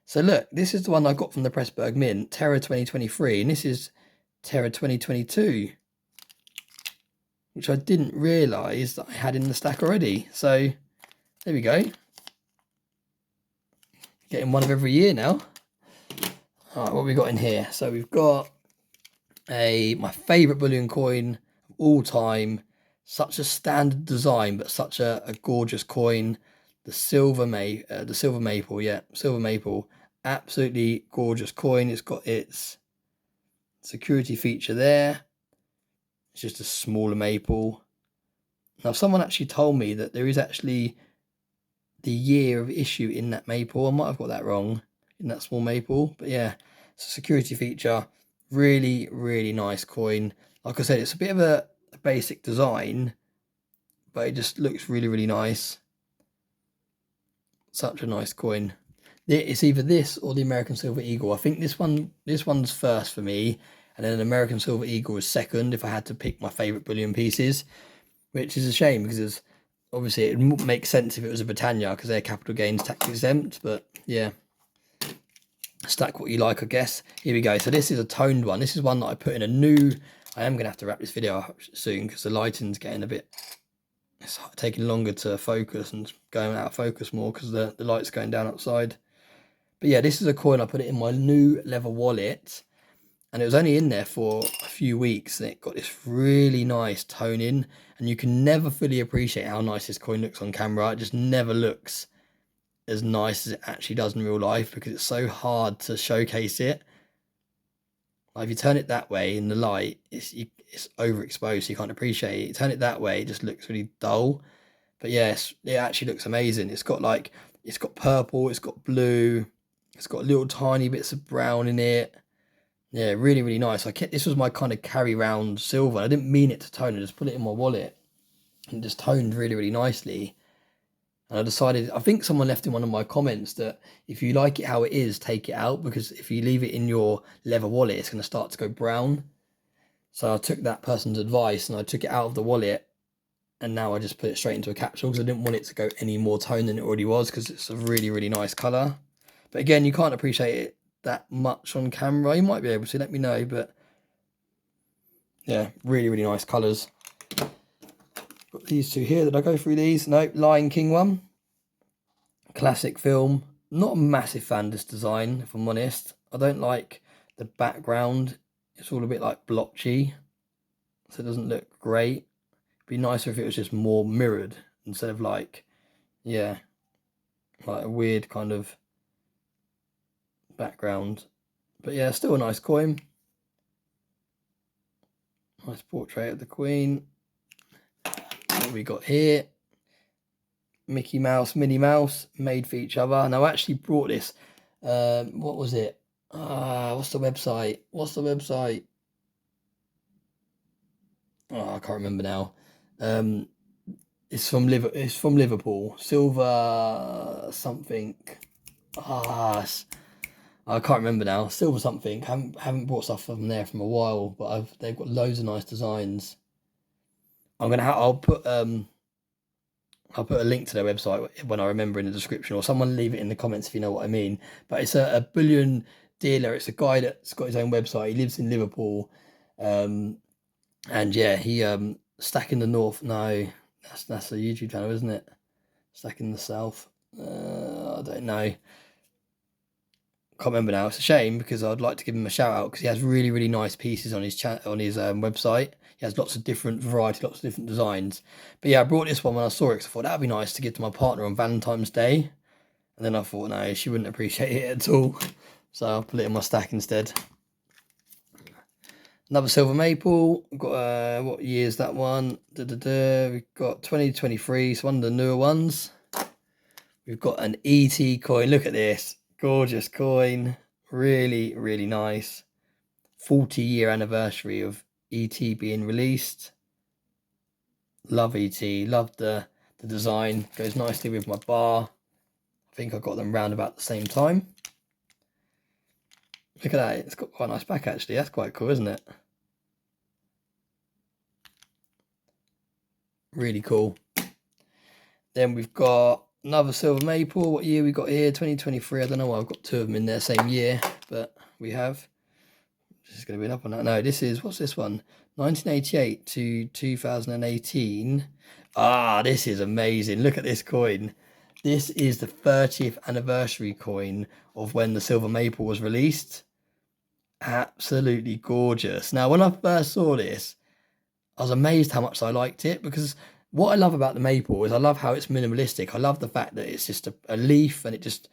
Speaker 1: So look, this is the one I got from the Pressburg Mint, Terra 2023, and this is Terra 2022. Which I didn't realise that I had in the stack already. So, there we go. Getting one of every year now. Alright, what have we got in here? So we've got my favourite bullion coin of all time. Such a standard design, but such a gorgeous coin. The silver maple, yeah, silver maple. Absolutely gorgeous coin. It's got its security feature there. It's just a smaller maple. Now, someone actually told me that there is actually the year of issue in that maple. I might have got that wrong, in that small maple. But yeah, it's a security feature. Really, really nice coin. Like I said, it's a bit of a basic design, but it just looks really, really nice. Such a nice coin. It's either this or the American Silver Eagle. I think this one's first for me. And then an American Silver Eagle was second if I had to pick my favourite bullion pieces, which is a shame because obviously it would make sense if it was a Britannia because they're capital gains tax exempt. But yeah, stack what you like, I guess. Here we go. So this is a toned one. This is one that I put in a new I am going to have to wrap this video up soon because the lighting's getting a bit, it's taking longer to focus and going out of focus more because the light's going down outside. But yeah, this is a coin. I put it in my new leather wallet, and it was only in there for a few weeks, and it got this really nice tone in, and you can never fully appreciate how nice this coin looks on camera. It just never looks as nice as it actually does in real life because it's so hard to showcase it. Like if you turn it that way in the light, it's overexposed, so you can't appreciate it. You turn it that way, it just looks really dull. But yes, it actually looks amazing. It's got purple, it's got blue, it's got little tiny bits of brown in it. Yeah, really, really nice. This was my kind of carry round silver. I didn't mean it to tone. I just put it in my wallet and it just toned really, really nicely. And I decided, I think someone left in one of my comments that if you like it how it is, take it out, because if you leave it in your leather wallet, it's going to start to go brown. So I took that person's advice and I took it out of the wallet, and now I just put it straight into a capsule because I didn't want it to go any more tone than it already was, because it's a really, really nice colour. But again, you can't appreciate it that much on camera. You might be able to, let me know, but yeah, really, really nice colours. Got these two here. Did I go through these? Nope. Lion King one. Classic film. Not a massive fan of this design, if I'm honest. I don't like the background. It's all a bit like blotchy, so it doesn't look great. It'd be nicer if it was just more mirrored instead of like, yeah, like a weird kind of background. But yeah, still a nice coin. Nice portrait of the Queen. What we got here? Mickey Mouse, Minnie Mouse, made for each other. Now I actually brought this. What was it? What's the website? Oh, I can't remember now. It's from Liverpool. Silver something. I can't remember now. Silver something. Haven't bought stuff from there from a while, but they've got loads of nice designs. I'll put a link to their website when I remember in the description, or someone leave it in the comments if you know what I mean. But it's a bullion dealer. It's a guy that's got his own website. He lives in Liverpool, and yeah, he Stack in the North. No, that's a YouTube channel, isn't it? Stack in the South. I don't know. Can't remember now. It's a shame because I'd like to give him a shout out because he has really, really nice pieces on his website. He has lots of different variety, lots of different designs. But yeah, I brought this one when I saw it because I thought that'd be nice to give to my partner on Valentine's Day. And then I thought, no, she wouldn't appreciate it at all. So I'll put it in my stack instead. Another silver maple. We've got, what year is that one? We've got 2023, so one of the newer ones. We've got an ET coin. Look at this. Gorgeous coin. Really, really nice. 40-year anniversary of ET being released. Love ET. Love the design. Goes nicely with my bar. I think I got them round about the same time. Look at that. It's got quite a nice back actually. That's quite cool, isn't it? Really cool. Then we've got another silver maple. What year we got here? 2023. I don't know why I've got two of them in there same year, but we have. This is going to be up on that. No, this is, what's this one? 1988 to 2018. This is amazing. Look at this coin. This is the 30th anniversary coin of when the silver maple was released. Absolutely gorgeous. Now, when I first saw this, I was amazed how much I liked it, because what I love about the maple is I love how it's minimalistic. I love the fact that it's just a leaf, and it just,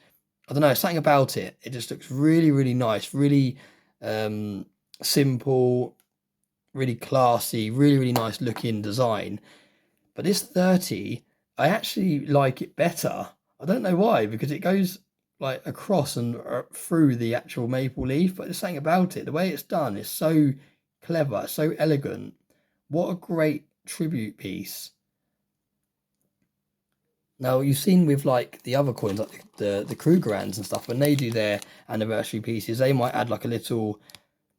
Speaker 1: I don't know, something about it. It just looks really, really nice, really simple, really classy, really, really nice looking design. But this 30, I actually like it better. I don't know why, because it goes like across and through the actual maple leaf, but there's something about it. The way it's done is so clever, so elegant. What a great tribute piece. Now, you've seen with like the other coins, like the Krugerrands and stuff, when they do their anniversary pieces, they might add like a little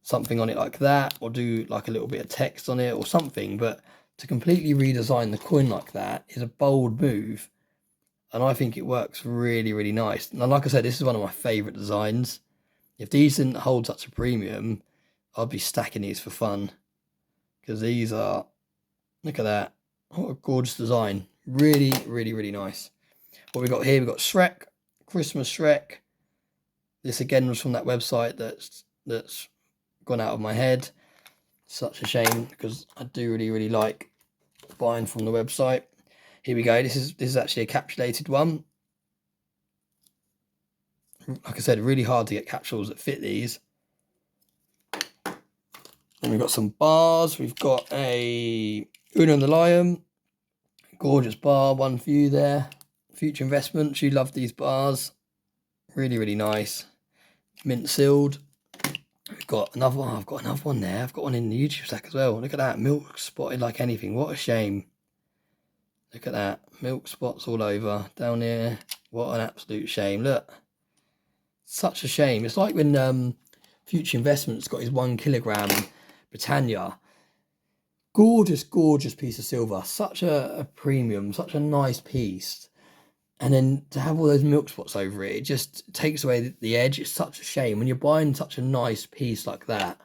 Speaker 1: something on it like that, or do like a little bit of text on it or something. But to completely redesign the coin like that is a bold move, and I think it works really, really nice. And like I said, this is one of my favourite designs. If these didn't hold such a premium, I'd be stacking these for fun. because these are, look at that, what a gorgeous design. Really, really, really nice. What we got here, we've got Shrek, Christmas Shrek. This again was from that website that's gone out of my head. Such a shame, because I do really, really like buying from the website. Here we go. This is actually a capsulated one. Like I said, really hard to get capsules that fit these. Then we've got some bars. We've got a Uno and the Lion. Gorgeous bar, one for you there. Future investments. You love these bars. Really, really nice. Mint sealed. We've got another one. I've got another one there. I've got one in the YouTube stack as well. Look at that. Milk spotted like anything. What a shame. Look at that. Milk spots all over. Down here. What an absolute shame. Look. Such a shame. It's like when Future Investments got his 1 kilogram Britannia. Gorgeous, gorgeous piece of silver. Such a premium. Such a nice piece. And then to have all those milk spots over it, it just takes away the edge. It's such a shame when you're buying such a nice piece like that.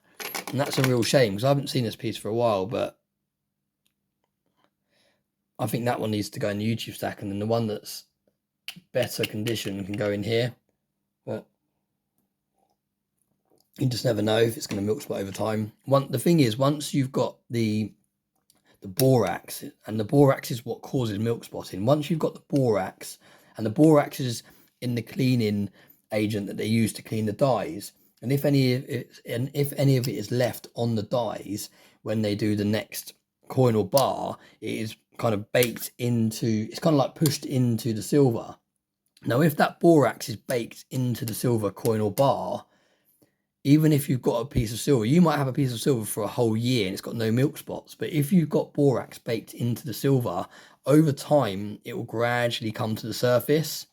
Speaker 1: And that's a real shame, because I haven't seen this piece for a while, but I think that one needs to go in the YouTube stack, and then the one that's better condition can go in here. But you just never know if it's going to milk spot over time. The thing is, once you've got the borax, and the borax is what causes milk spotting. Once you've got the borax, and the borax is in the cleaning agent that they use to clean the dyes, and if any of it is left on the dyes when they do the next coin or bar, it is kind of baked into, it's kind of like pushed into the silver. Now, if that borax is baked into the silver coin or bar, even if you've got a piece of silver, you might have a piece of silver for a whole year and it's got no milk spots. But if you've got borax baked into the silver, over time, it will gradually come to the surface.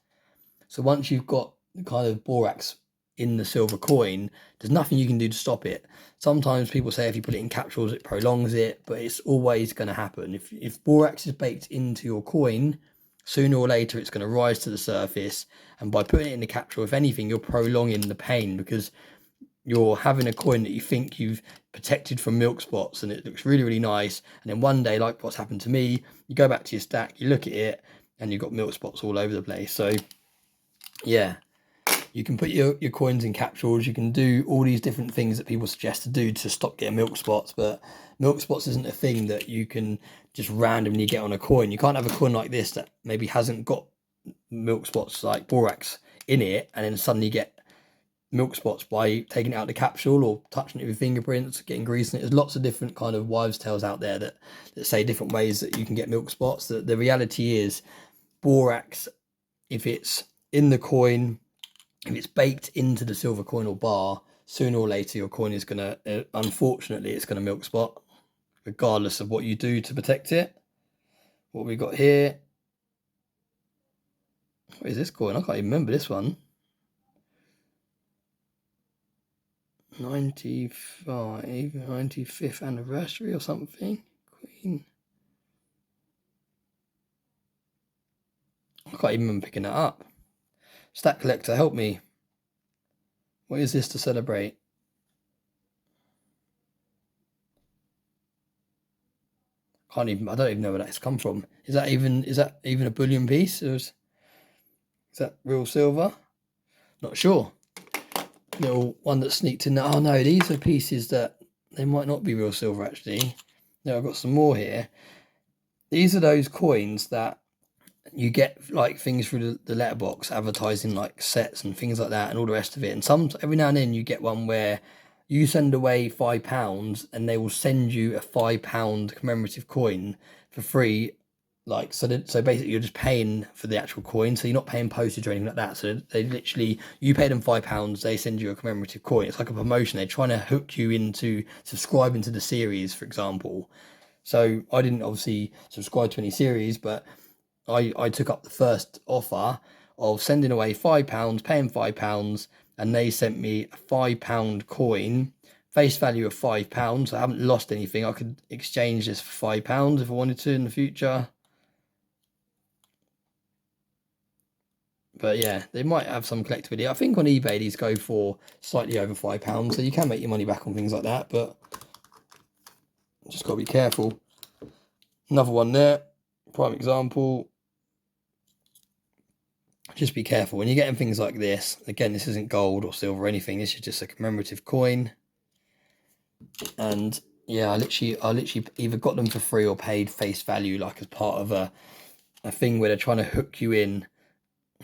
Speaker 1: So once you've got the kind of borax in the silver coin, there's nothing you can do to stop it. Sometimes people say if you put it in capsules, it prolongs it, but it's always going to happen. If borax is baked into your coin, sooner or later, it's going to rise to the surface. And by putting it in the capsule, if anything, you're prolonging the pain, because you're having a coin that you think you've protected from milk spots and it looks really, really nice. And then one day, like what's happened to me, you go back to your stack, you look at it, and you've got milk spots all over the place. So yeah, you can put your coins in capsules. You can do all these different things that people suggest to do to stop getting milk spots. But milk spots isn't a thing that you can just randomly get on a coin. You can't have a coin like this that maybe hasn't got milk spots like borax in it, and then suddenly get milk spots by taking it out of the capsule or touching it with fingerprints, getting grease in it. There's lots of different kind of wives' tales out there that say different ways that you can get milk spots. The reality is, borax, if it's in the coin, if it's baked into the silver coin or bar, sooner or later your coin is going to, unfortunately, it's going to milk spot, regardless of what you do to protect it. What we got here? What is this coin? I can't even remember this one. 95th anniversary or something. Queen. I can't even remember picking that up. Stack collector, help me. What is this to celebrate? I don't even know where that's come from. Is that even a bullion piece? Is that real silver? Not sure. Little one that sneaked in there. Oh no, these are pieces that they might not be real silver actually. No, I've got some more here. These are those coins that you get like things through the letterbox advertising like sets and things like that and all the rest of it. And every now and then you get one where you send away £5 and they will send you a £5 commemorative coin for free. Like, so basically you're just paying for the actual coin, so you're not paying postage or anything like that. So they literally, you pay them £5, they send you a commemorative coin. It's like a promotion. They're trying to hook you into subscribing to the series, for example. So I didn't obviously subscribe to any series, but I took up the first offer of sending away £5, paying £5, and they sent me a £5 coin, face value of £5. I haven't lost anything. I could exchange this for £5 if I wanted to in the future. But yeah, they might have some collectability. I think on eBay these go for slightly over £5, so you can make your money back on things like that. But Just got to be careful. Another one there, prime example. Just be careful when you're getting things like this. Again, this isn't gold or silver or anything. This is just a commemorative coin. And yeah, I literally either got them for free or paid face value, like as part of a thing where they're trying to hook you in.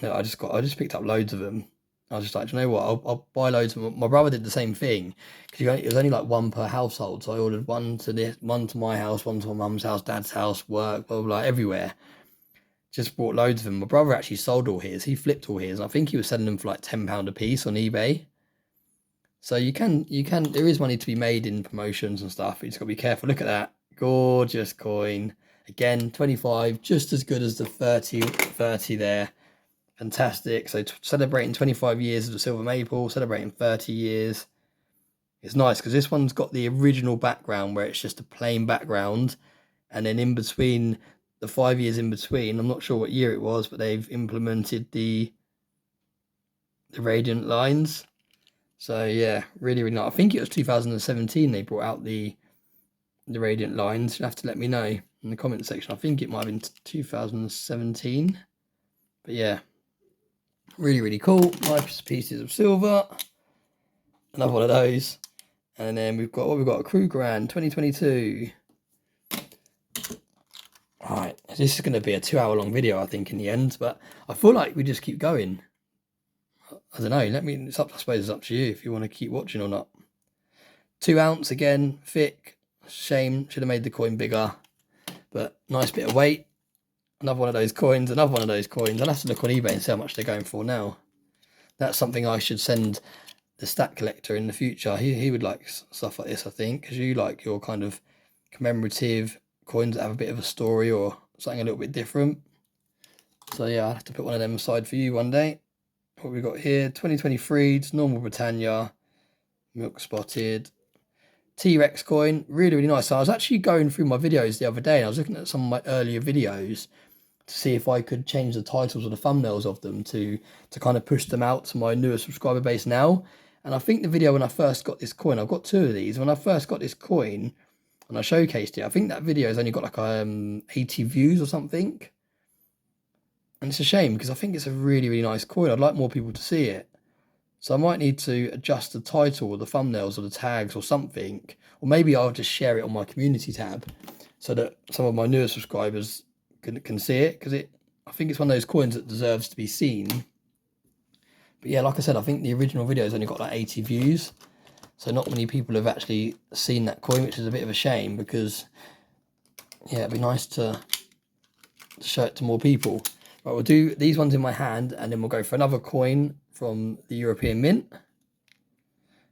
Speaker 1: I just picked up loads of them. I was just like, do you know what? I'll buy loads of them. My brother did the same thing because it was only like one per household. So I ordered one to my house, one to my mum's house, dad's house, work, blah, blah, blah, everywhere. Just bought loads of them. My brother actually sold all his. He flipped all his. I think he was selling them for like £10 a piece on eBay. So you can, there is money to be made in promotions and stuff. You just got to be careful. Look at that. Gorgeous coin. Again, 25, just as good as the 30 there. Fantastic. So celebrating 25 years of the silver maple, celebrating 30 years. It's nice because this one's got the original background where it's just a plain background. And then in between, the 5 years in between, I'm not sure what year it was, but they've implemented the radiant lines. So yeah, really, really nice. I think it was 2017 they brought out the radiant lines. You'll have to let me know in the comment section. I think it might have been 2017. But yeah, really, really cool. Nice pieces of silver. Another one of those. And then we've got a Krugerrand 2022. Right, this is going to be a 2-hour long video, I think, in the end, but I feel like we just keep going. I don't know. I suppose it's up to you if you want to keep watching or not. 2 ounce again, thick. Shame, should have made the coin bigger, but nice bit of weight. Another one of those coins. Another one of those coins. I'll have to look on eBay and see how much they're going for now. That's something I should send the stat collector in the future. He would like stuff like this, I think, because you like your kind of commemorative coins that have a bit of a story or something a little bit different. So yeah, I'll have to put one of them aside for you one day. What we got here, 2023, it's normal Britannia, milk spotted, T-Rex coin, really, really nice. So I was actually going through my videos the other day and I was looking at some of my earlier videos to see if I could change the titles or the thumbnails of them to kind of push them out to my newer subscriber base now. And I think the video when I first got this coin, I've got 2 of these. When I first got this coin and I showcased it, I think that video has only got like 80 views or something. And it's a shame because I think it's a really, really nice coin. I'd like more people to see it. So I might need to adjust the title or the thumbnails or the tags or something. Or maybe I'll just share it on my community tab so that some of my newer subscribers can see it. Because I think it's one of those coins that deserves to be seen. But yeah, like I said, I think the original video has only got like 80 views. So not many people have actually seen that coin, which is a bit of a shame because, yeah, it'd be nice to show it to more people. Right, we'll do these ones in my hand and then we'll go for another coin from the European Mint.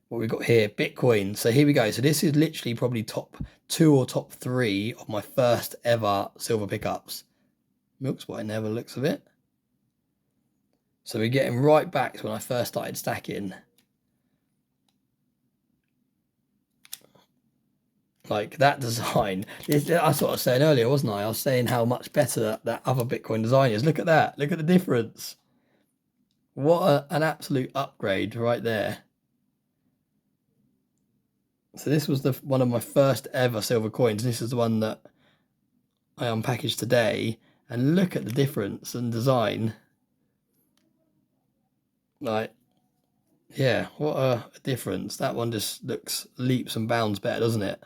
Speaker 1: What we've got here, Bitcoin. So here we go. So this is literally probably top 2 or top 3 of my first ever silver pickups. Milk spot in there by the looks of it. So we're getting right back to when I first started stacking. Like that design, that's what I was saying earlier, wasn't I? I was saying how much better that other Bitcoin design is. Look at that. Look at the difference. What an absolute upgrade right there. So this was one of my first ever silver coins. This is the one that I unpackaged today. And look at the difference in design. Like, yeah, what a difference. That one just looks leaps and bounds better, doesn't it?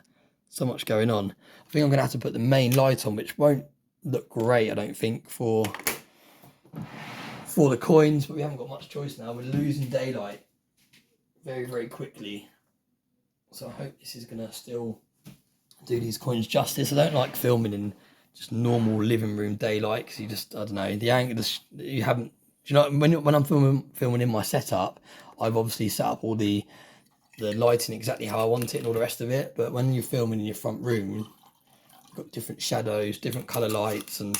Speaker 1: So much going on. I think I'm going to have to put the main light on, which won't look great, I don't think, for the coins, but we haven't got much choice now. We're losing daylight very, very quickly. So I hope this is going to still do these coins justice. I don't like filming in just normal living room daylight because you just, I don't know, the angle, you haven't, do you know, when I'm filming in my setup, I've obviously set up all the lighting exactly how I want it and all the rest of it. But when you're filming in your front room, you've got different shadows, different colour lights, and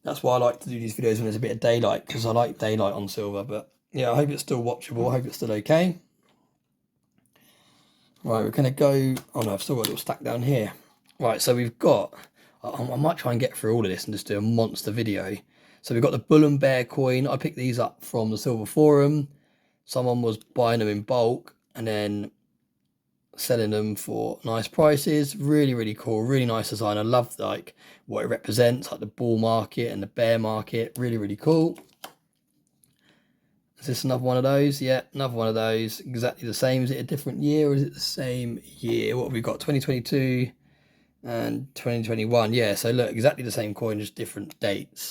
Speaker 1: that's why I like to do these videos when there's a bit of daylight, because I like daylight on silver. But yeah, I hope it's still watchable. I hope it's still okay. Right, we're going to go, oh no, I've still got a little stack down here. Right, so we've got, I might try and get through all of this and just do a monster video. So we've got the Bull and Bear coin. I picked these up from the Silver Forum. Someone was buying them in bulk, and then selling them for nice prices. Really, really cool, really nice design. I love like what it represents, like the bull market and the bear market. Really, really cool. Is this another one of those? Yeah, another one of those. Exactly the same. Is it a different year or is it the same year? What have we got? 2022 and 2021. Yeah, so look, exactly the same coin, just different dates.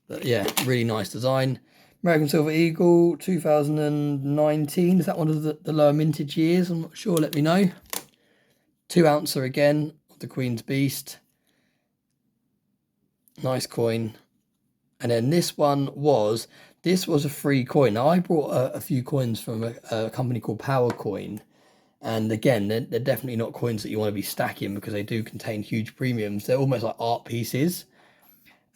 Speaker 1: But yeah, really nice design. American Silver Eagle 2019. Is that one of the lower mintage years? I'm not sure. Let me know. 2 ouncer again of the Queen's Beast. Nice coin. And then this was a free coin. Now I brought a few coins from a company called Power Coin. And again, they're definitely not coins that you want to be stacking because they do contain huge premiums. They're almost like art pieces.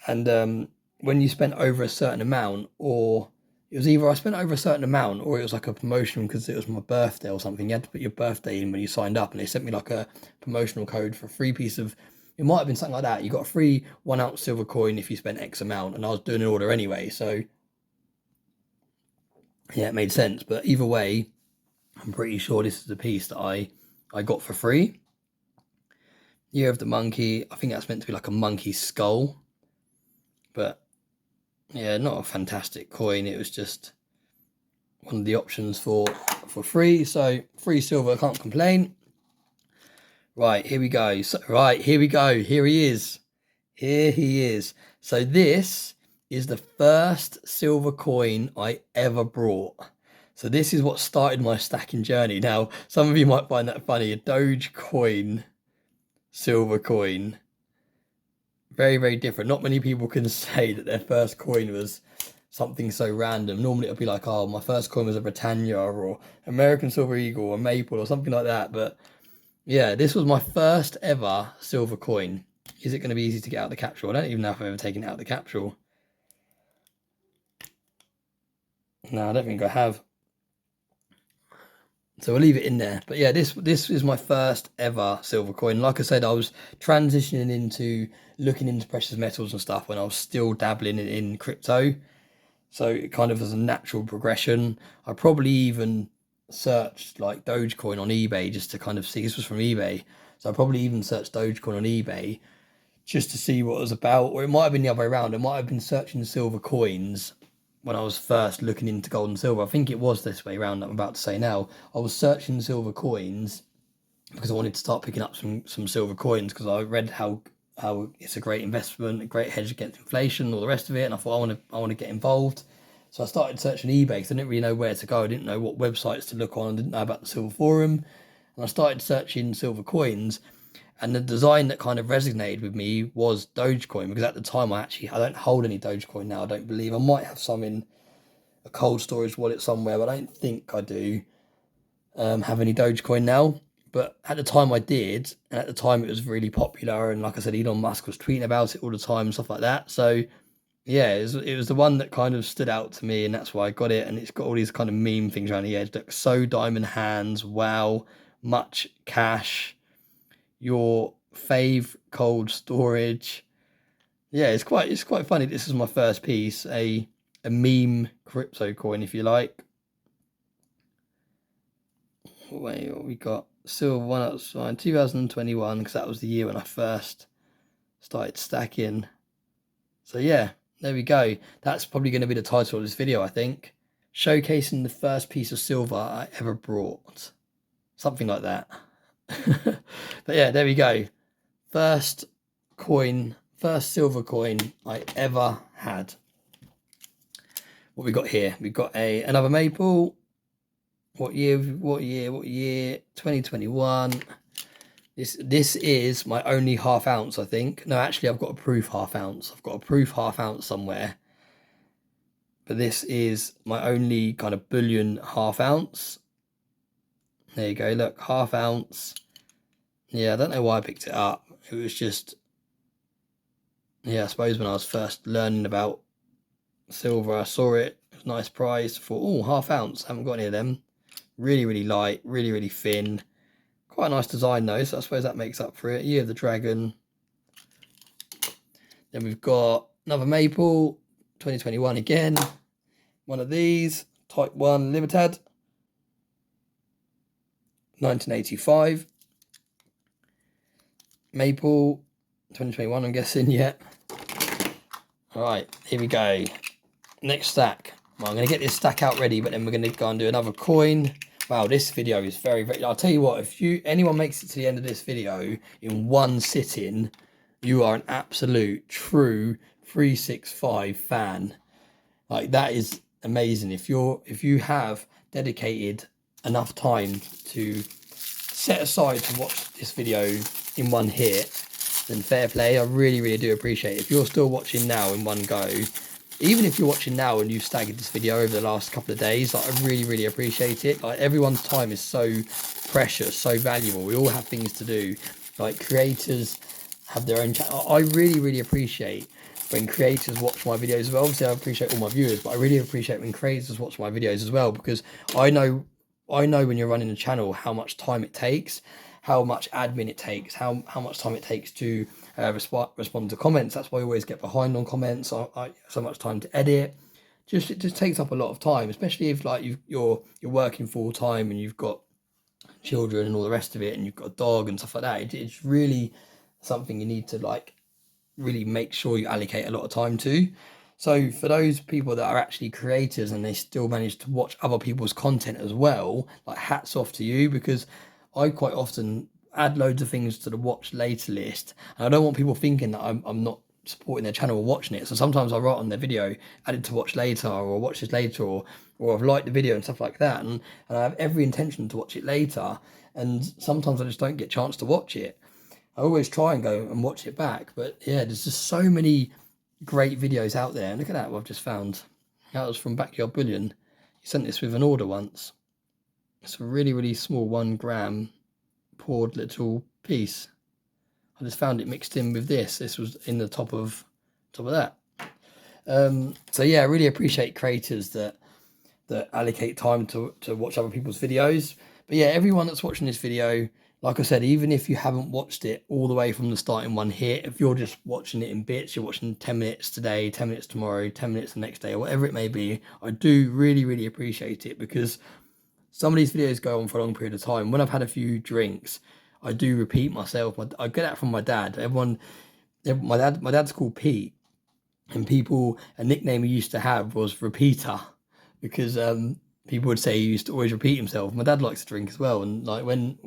Speaker 1: And when you spent over a certain amount, or it was either I spent over a certain amount or it was like a promotion because it was my birthday or something. You had to put your birthday in when you signed up, and they sent me like a promotional code for a free piece of, it might have been something like that. You got a free 1 ounce silver coin if you spent X amount, and I was doing an order anyway. So yeah, it made sense. But either way, I'm pretty sure this is a piece that I got for free. Year of the Monkey. I think that's meant to be like a monkey skull. But yeah, not a fantastic coin. It was just one of the options for free. So free silver, I can't complain. Right, here we go. So, right, here we go. Here he is. Here he is. So this is the first silver coin I ever brought. So this is what started my stacking journey. Now, some of you might find that funny. A Dogecoin silver coin. Very, very different. Not many people can say that their first coin was something so random. Normally it'll be like, oh, my first coin was a Britannia or American Silver Eagle or Maple or something like that. But yeah, this was my first ever silver coin. Is it going to be easy to get out the capsule? I don't even know if I've ever taken it out of the capsule. No, I don't think I have. So we'll leave it in there. But yeah, this is my first ever silver coin. Like I said, I was transitioning into looking into precious metals and stuff when I was still dabbling in crypto. So it kind of was a natural progression. I probably even searched like Dogecoin on eBay just to kind of see. This was from eBay. So I probably even searched Dogecoin on eBay just to see what it was about. Or it might have been the other way around. It might have been searching silver coins when I was first looking into gold and silver. I think it was this way around that I'm about to say now. I was searching silver coins because I wanted to start picking up some silver coins because I read how it's a great investment, a great hedge against inflation, all the rest of it, and I thought I want to get involved. So I started searching eBay because I didn't really know where to go. I didn't know what websites to look on. I didn't know about the Silver Forum, and I started searching silver coins. And the design that kind of resonated with me was Dogecoin, because at the time I don't hold any Dogecoin now. I don't believe. I might have some in a cold storage wallet somewhere, but I don't think I do have any Dogecoin now. But at the time I did, and at the time it was really popular, and like I said, Elon Musk was tweeting about it all the time and stuff like that. So yeah, it was the one that kind of stood out to me, and that's why I got it. And it's got all these kind of meme things around the edge. Look, so diamond hands, wow, much cash, your fave cold storage. Yeah, it's quite funny. This is my first piece, a meme crypto coin, if you like. Wait, what we got? Silver 1 outside 2021, because that was the year when I first started stacking. So yeah, there we go. That's probably going to be the title of this video, I think. Showcasing the first piece of silver I ever brought. Something like that. But yeah, there we go. First silver coin I ever had. What we got here? We've got another maple. What year? 2021. This is my only half ounce, I think. No, actually, I've got a proof half ounce. I've got a proof half ounce somewhere. But this is my only kind of bullion half ounce. There you go. Look, half ounce. Yeah, I don't know why I picked it up. It was just, yeah, I suppose when I was first learning about silver, I saw it. It was a nice price. Thought, oh, half ounce. I haven't got any of them. Really, really light. Really, really thin. Quite a nice design though, so I suppose that makes up for it. Year of the Dragon. Then we've got another maple, 2021 again. One of these, Type 1 Limited. 1985. Maple, 2021, I'm guessing, yeah. All right, here we go. Next stack. Well, I'm going to get this stack out ready, but then we're going to go and do another coin. Wow, this video is very, very... I'll tell you what, if anyone makes it to the end of this video in one sitting, you are an absolute, true 365 fan. Like, that is amazing. If you have dedicated enough time to set aside to watch this video in one hit, then fair play. I really, really do appreciate it. If you're still watching now in one go, even if you're watching now and you've staggered this video over the last couple of days, like, I really, really appreciate it. Like, everyone's time is so precious, so valuable. We all have things to do. Like, creators have their own channel. I really, really appreciate when creators watch my videos as well. Obviously, I appreciate all my viewers, but I really appreciate when creators watch my videos as well, because I know when you're running a channel how much time it takes, how much admin it takes, how much time it takes to respond to comments. That's why I always get behind on comments. I so much time to edit. It just takes up a lot of time, especially if like you're working full time and you've got children and all the rest of it, and you've got a dog and stuff like that. It's really something you need to like really make sure you allocate a lot of time to. So for those people that are actually creators and they still manage to watch other people's content as well, like, hats off to you, because I quite often add loads of things to the watch later list, and I don't want people thinking that I'm not supporting their channel or watching it. So sometimes I write on their video, added to watch later, or watch this later, or I've liked the video and stuff like that, and I have every intention to watch it later, and sometimes I just don't get a chance to watch it. I always try and go and watch it back, but yeah, there's just so many great videos out there. And look at that, what I've just found. That was from Backyard Bullion. He sent this with an order once. It's a really, really small 1 gram poured little piece. I just found it mixed in with this. This was in the top of that. So yeah, I really appreciate creators that allocate time to watch other people's videos. But yeah, everyone that's watching this video, like I said, even if you haven't watched it all the way from the start in one hit, if you're just watching it in bits, you're watching 10 minutes today, 10 minutes tomorrow, 10 minutes the next day, or whatever it may be, I do really, really appreciate it, because some of these videos go on for a long period of time. When I've had a few drinks, I do repeat myself. I get that from my dad. My dad's called Pete, and a nickname he used to have was Repeater, because people would say he used to always repeat himself. My dad likes to drink as well, and like when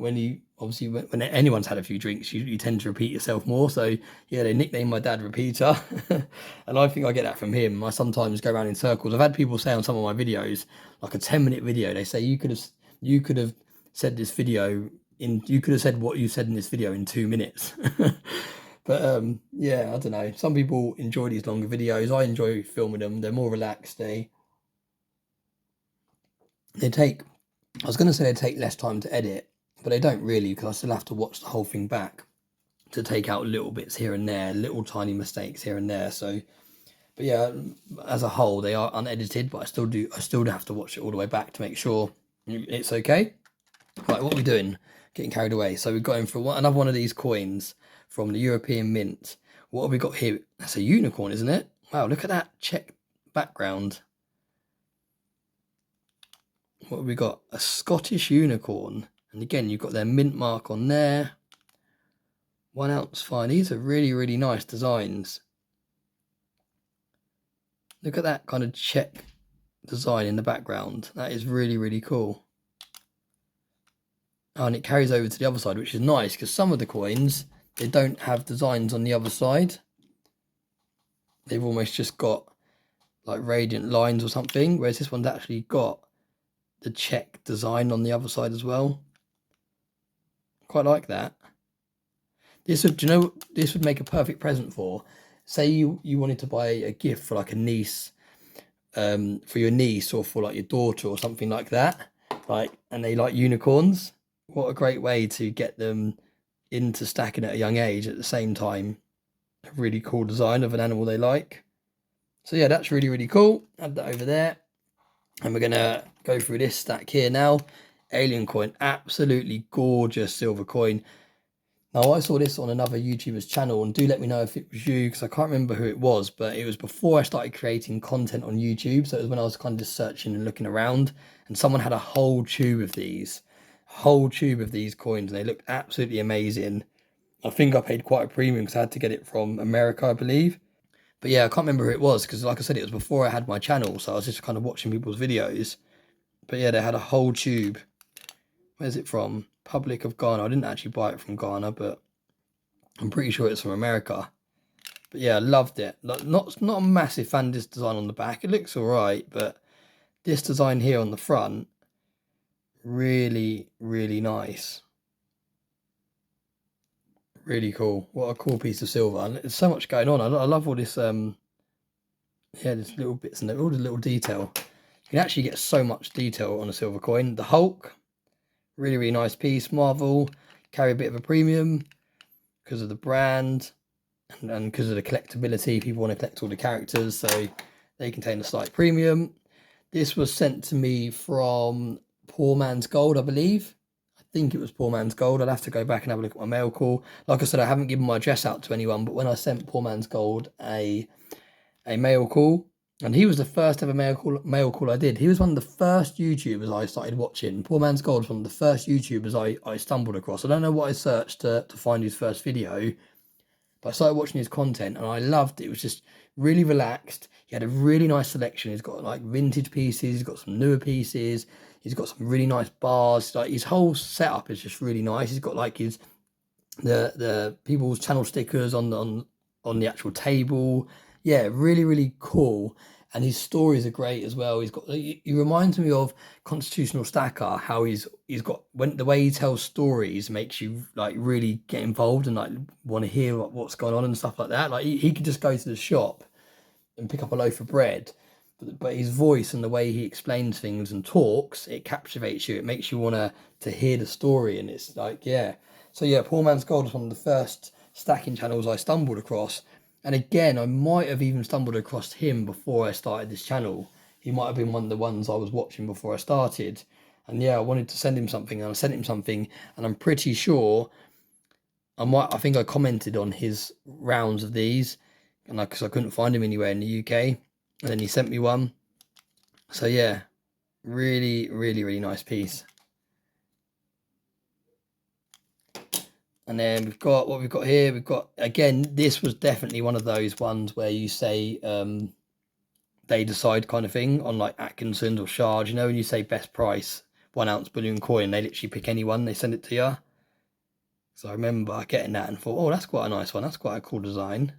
Speaker 1: anyone's had a few drinks, you tend to repeat yourself more. So yeah, they nicknamed my dad Repeater, and I think I get that from him. I sometimes go around in circles. I've had people say on some of my videos, like a 10-minute video, they say you could have said this video you could have said what you said in this video in 2 minutes. But yeah, I don't know. Some people enjoy these longer videos. I enjoy filming them. They're more relaxed. They take, I was going to say they take less time to edit, but they don't really, because I still have to watch the whole thing back to take out little bits here and there, little tiny mistakes here and there. So, but yeah, as a whole, they are unedited, but I still have to watch it all the way back to make sure it's okay. Right, what are we doing? Getting carried away. So we've got in for another one of these coins from the European Mint. What have we got here? That's a unicorn, isn't it? Wow, look at that check background. What have we got? A Scottish unicorn. And again, you've got their mint mark on there. 1 ounce fine. These are really, really nice designs. Look at that kind of check design in the background. That is really, really cool. Oh, and it carries over to the other side, which is nice, because some of the coins, they don't have designs on the other side. They've almost just got like radiant lines or something, whereas this one's actually got the check design on the other side as well. Quite like that. This would, this would make a perfect present for, say you wanted to buy a gift for like a niece, for your niece, or for like your daughter or something like that, like, and they like unicorns. What a great way to get them into stacking at a young age, at the same time a really cool design of an animal they like. So yeah, that's really, really cool. Add that over there, and we're gonna go through this stack here now. Alien coin, absolutely gorgeous silver coin. Now, I saw this on another YouTuber's channel, and do let me know if it was you, because I can't remember who it was, but it was before I started creating content on YouTube. So it was when I was kind of just searching and looking around, and someone had a whole tube of these. whole tube of these coins, and they looked absolutely amazing. I think I paid quite a premium because I had to get it from America, I believe. But yeah, I can't remember who it was because, like I said, it was before I had my channel, so I was just kind of watching people's videos. But yeah, they had a whole tube. Where's it from? Republic of Ghana. I didn't actually buy it from Ghana, but I'm pretty sure it's from America. But yeah, I loved it. Like, not a massive fan of this design on the back. It looks all right, but this design here on the front, really, really nice. Really cool. What a cool piece of silver. And there's so much going on. I love all this, yeah, there's little bits and all the little detail. You can actually get so much detail on a silver coin. The Hulk, really, really nice piece. Marvel, carry a bit of a premium because of the brand and because of the collectability. People want to collect all the characters, so they contain a slight premium. This was sent to me from Poor Man's Gold, I believe. I think it was Poor Man's Gold. I'll have to go back and have a look at my mail call. Like I said, I haven't given my address out to anyone, but when I sent Poor Man's Gold a mail call, and he was the first ever mail call I did. He was one of the first YouTubers I started watching. Poor Man's Gold was one of the first YouTubers I stumbled across. I don't know what I searched to find his first video, but I started watching his content and I loved it. It was just really relaxed. He had a really nice selection. He's got like vintage pieces. He's got some newer pieces. He's got some really nice bars. Like his whole setup is just really nice. He's got like the people's channel stickers on the actual table. Yeah, really, really cool. And his stories are great as well. He reminds me of Constitutional Stacker, how he's got, when the way he tells stories makes you like really get involved and like want to hear what's going on and stuff like that. Like he could just go to the shop and pick up a loaf of bread, but his voice and the way he explains things and talks, it captivates you. It makes you want to hear the story, and it's like, yeah. So yeah, Poor Man's Gold was one of the first stacking channels I stumbled across. And again, I might have even stumbled across him before I started this channel. He might have been one of the ones I was watching before I started. And yeah, I wanted to send him something, and I sent him something, and I'm pretty sure I think I commented on his rounds of these, and because I couldn't find him anywhere in the UK, and then he sent me one. So yeah, really, really, really nice piece. And then we've got what we've got here. We've got, again, this was definitely one of those ones where you say they decide kind of thing on like Atkinson's or Shard. You know, when you say best price, 1 ounce bullion coin, they literally pick any one, they send it to you. So I remember getting that and thought, oh, that's quite a nice one. That's quite a cool design.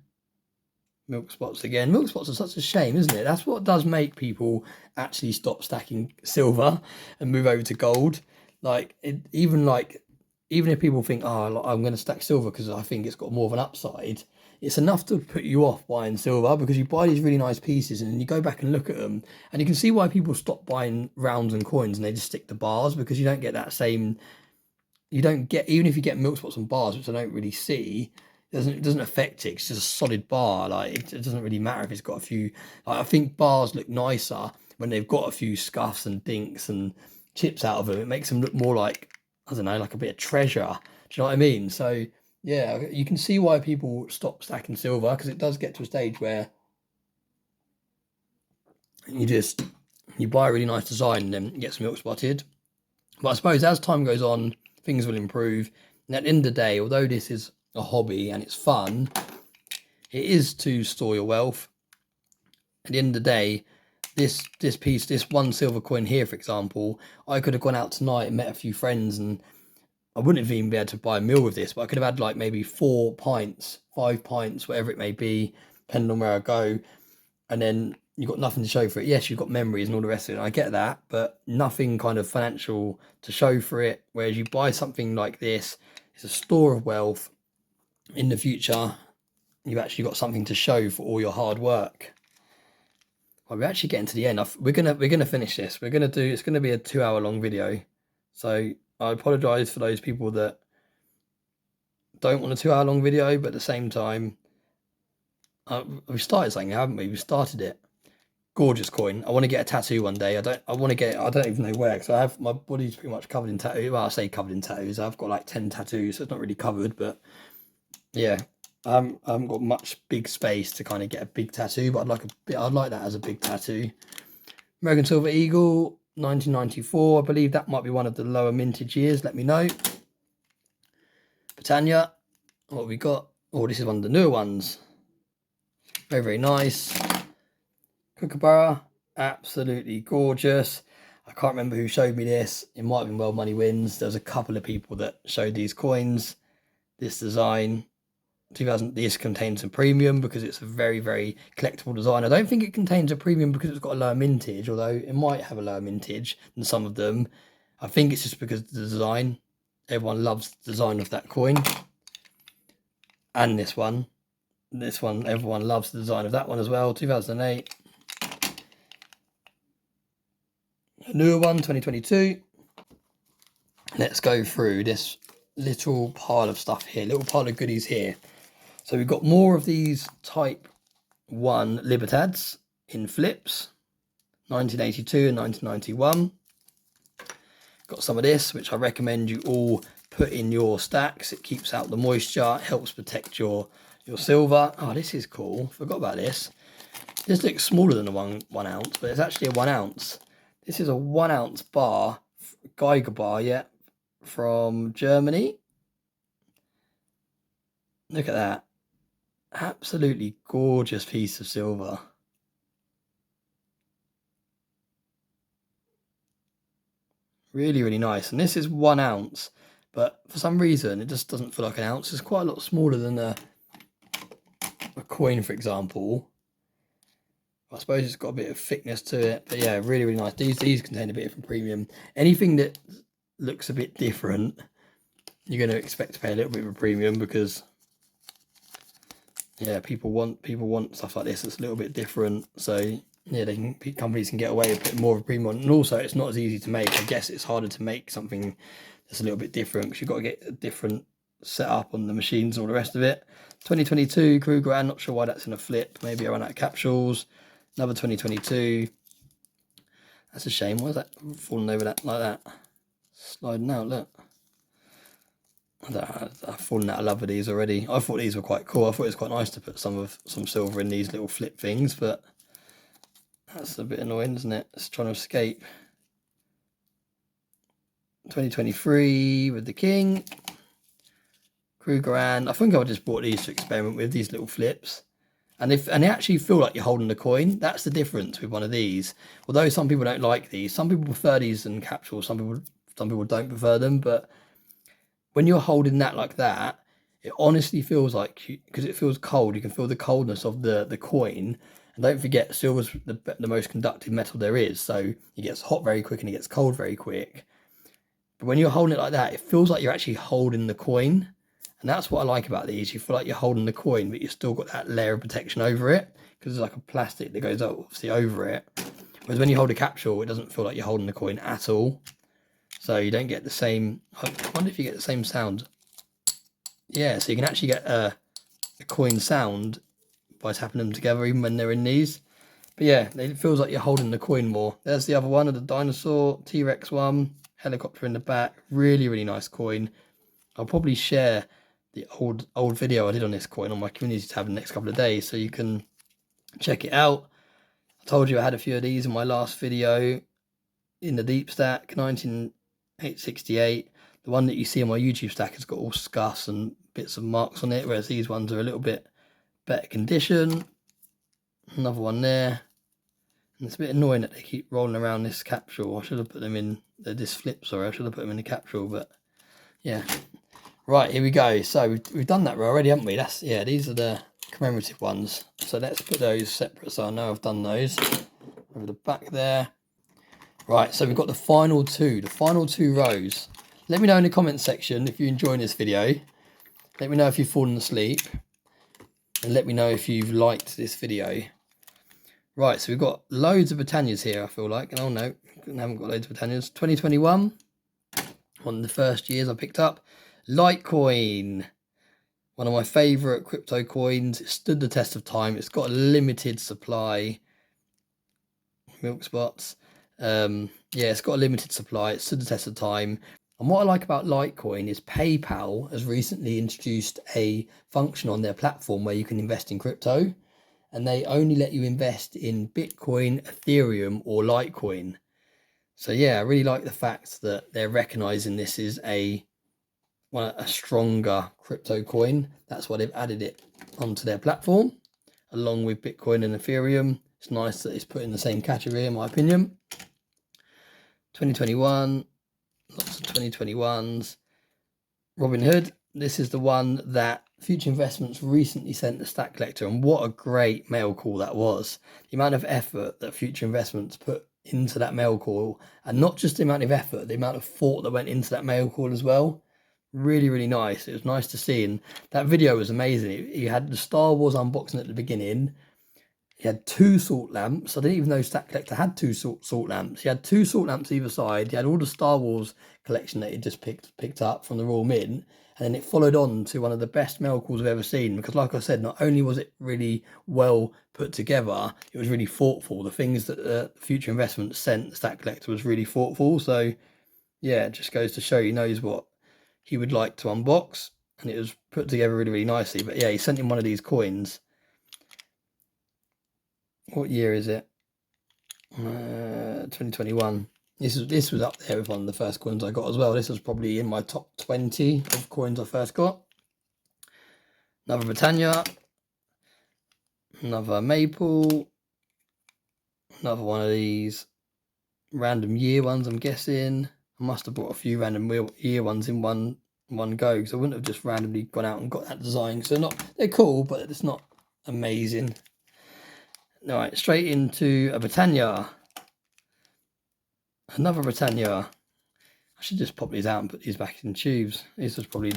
Speaker 1: Milk spots again. Milk spots are such a shame, isn't it? That's what does make people actually stop stacking silver and move over to gold. Like, even if people think, oh, I'm going to stack silver because I think it's got more of an upside, it's enough to put you off buying silver, because you buy these really nice pieces and then you go back and look at them and you can see why people stop buying rounds and coins and they just stick to bars, because you don't get that same, you don't get, even if you get milk spots and bars, which I don't really see, it doesn't affect it. It's just a solid bar. Like it doesn't really matter if it's got a few, like, I think bars look nicer when they've got a few scuffs and dinks and chips out of them. It makes them look more like, I don't know, like a bit of treasure. Do you know what I mean? So yeah, you can see why people stop stacking silver, because it does get to a stage where you buy a really nice design and then it gets milk spotted. But I suppose as time goes on, things will improve. And at the end of the day, although this is a hobby and it's fun, it is to store your wealth. At the end of the day, this piece, this one silver coin here, for example, I could have gone out tonight and met a few friends, and I wouldn't have even been able to buy a meal with this, but I could have had like maybe 4 pints, 5 pints, whatever it may be, depending on where I go. And then you've got nothing to show for it. Yes, you've got memories and all the rest of it. I get that, but nothing kind of financial to show for it. Whereas you buy something like this, it's a store of wealth. In the future, you've actually got something to show for all your hard work. Well, we're actually getting to the end. We're gonna finish this. It's gonna be a 2-hour long video. So I apologise for those people that don't want a 2-hour long video, but at the same time, we started something, haven't we? We started it. Gorgeous coin. I want to get a tattoo one day. I don't even know where, because I have, my body's pretty much covered in tattoos. Well, I say covered in tattoos. I've got like 10 tattoos, so it's not really covered, but yeah. I haven't got much big space to kind of get a big tattoo, but I'd like that as a big tattoo. American Silver Eagle, 1994. I believe that might be one of the lower mintage years. Let me know. Britannia. What have we got? Oh, this is one of the newer ones. Very, very nice. Cobra. Absolutely gorgeous. I can't remember who showed me this. It might have been Well Money Wins. There's a couple of people that showed these coins. This design. 2000. This contains a premium because it's a very, very collectible design. I don't think it contains a premium because it's got a lower mintage, although it might have a lower mintage than some of them. I think it's just because of the design. Everyone loves the design of that coin. And this one. This one, everyone loves the design of that one as well. 2008. A newer one, 2022. Let's go through this little pile of stuff here, little pile of goodies here. So we've got more of these Type 1 Libertads in flips, 1982 and 1991. Got some of this, which I recommend you all put in your stacks. It keeps out the moisture, helps protect your silver. Oh, this is cool. Forgot about this. This looks smaller than a one ounce, but it's actually a 1 ounce. This is a 1 ounce bar, Geiger bar, yeah, from Germany. Look at that. Absolutely gorgeous piece of silver. Really, really nice. And this is 1 ounce, but for some reason, it just doesn't feel like an ounce. It's quite a lot smaller than a coin, for example. I suppose it's got a bit of thickness to it, but yeah, really, really nice. These contain a bit of a premium. Anything that looks a bit different, you're going to expect to pay a little bit of a premium because, yeah, people want stuff like this that's a little bit different. So yeah, companies can get away with a bit more of a premium, and also it's not as easy to make. I guess it's harder to make something that's a little bit different because you've got to get a different setup on the machines and all the rest of it. 2022 Kruger, I'm not sure why that's in a flip. Maybe I ran out of capsules. Another 2022. That's a shame. Why is that falling over that like that? Sliding out, look. I've fallen out of love with these already. I thought these were quite cool. I thought it was quite nice to put some silver in these little flip things, but that's a bit annoying, isn't it? It's trying to escape. 2023 with the King. Kruger, I think I just bought these to experiment with, these little flips. And they actually feel like you're holding the coin. That's the difference with one of these. Although some people don't like these, some people prefer these in capsules, some people don't prefer them, but when you're holding that like that, it honestly feels like, because it feels cold, you can feel the coldness of the coin. And don't forget, silver's the most conductive metal there is, so it gets hot very quick and it gets cold very quick. But when you're holding it like that, it feels like you're actually holding the coin. And that's what I like about these. You feel like you're holding the coin, but you've still got that layer of protection over it, because there's like a plastic that goes obviously over it. Whereas when you hold a capsule, it doesn't feel like you're holding the coin at all. So you don't get the same, I wonder if you get the same sound. Yeah, so you can actually get a coin sound by tapping them together, even when they're in these. But yeah, it feels like you're holding the coin more. There's the other one of the dinosaur, T-Rex one, helicopter in the back. Really, really nice coin. I'll probably share the old video I did on this coin on my community tab in the next couple of days, so you can check it out. I told you I had a few of these in my last video in the deep stack, 1968. The one that you see on my YouTube stack has got all scuffs and bits of marks on it, whereas these ones are a little bit better condition. Another one there. And it's a bit annoying that they keep rolling around this capsule. I should have put them in this flip, sorry. I should have put them in the capsule, but yeah. Right, here we go. So we've done that already, haven't we? Yeah, these are the commemorative ones. So let's put those separate so I know I've done those. Over the back there. Right, so we've got the final two rows. Let me know in the comments section if you're enjoying this video. Let me know if you've fallen asleep. And let me know if you've liked this video. Right, so we've got loads of Britannias here, I feel like. Oh no, I haven't got loads of Britannias. 2021, one of the first years I picked up. Litecoin, one of my favourite crypto coins. It stood the test of time. It's got a limited supply. Milk spots. Yeah, it's got a limited supply. It stood the test of time. And what I like about Litecoin is PayPal has recently introduced a function on their platform where you can invest in crypto. And they only let you invest in Bitcoin, Ethereum, or Litecoin. So yeah, I really like the fact that they're recognizing this is a stronger crypto coin. That's why they've added it onto their platform along with Bitcoin and Ethereum. It's nice that it's put in the same category, in my opinion. 2021, lots of 2021s. Robinhood, this is the one that Future Investments recently sent the Stack Collector, and what a great mail call that was. The amount of effort that Future Investments put into that mail call, and not just the amount of effort, the amount of thought that went into that mail call as well. Really, really nice. It was nice to see, and that video was amazing. You had the Star Wars unboxing at the beginning. He had 2 salt lamps. I didn't even know Stack Collector had 2 salt lamps. He had 2 salt lamps either side. He had all the Star Wars collection that he just picked up from the Royal Mint. And then it followed on to one of the best mail calls I've ever seen. Because like I said, not only was it really well put together, it was really thoughtful. The things that Future Investments sent the Stack Collector was really thoughtful. So yeah, it just goes to show he knows what he would like to unbox. And it was put together really, really nicely. But yeah, he sent him one of these coins. What year is it? 2021. This was up there with one of the first coins I got as well. This was probably in my top 20 of coins I first got. Another Britannia. Another Maple. Another one of these random year ones, I'm guessing. I must have bought a few random year ones in one go, because I wouldn't have just randomly gone out and got that design. So they're cool, but it's not amazing. All right, straight into a Britannia. Another Britannia. I should just pop these out and put these back in tubes. This was probably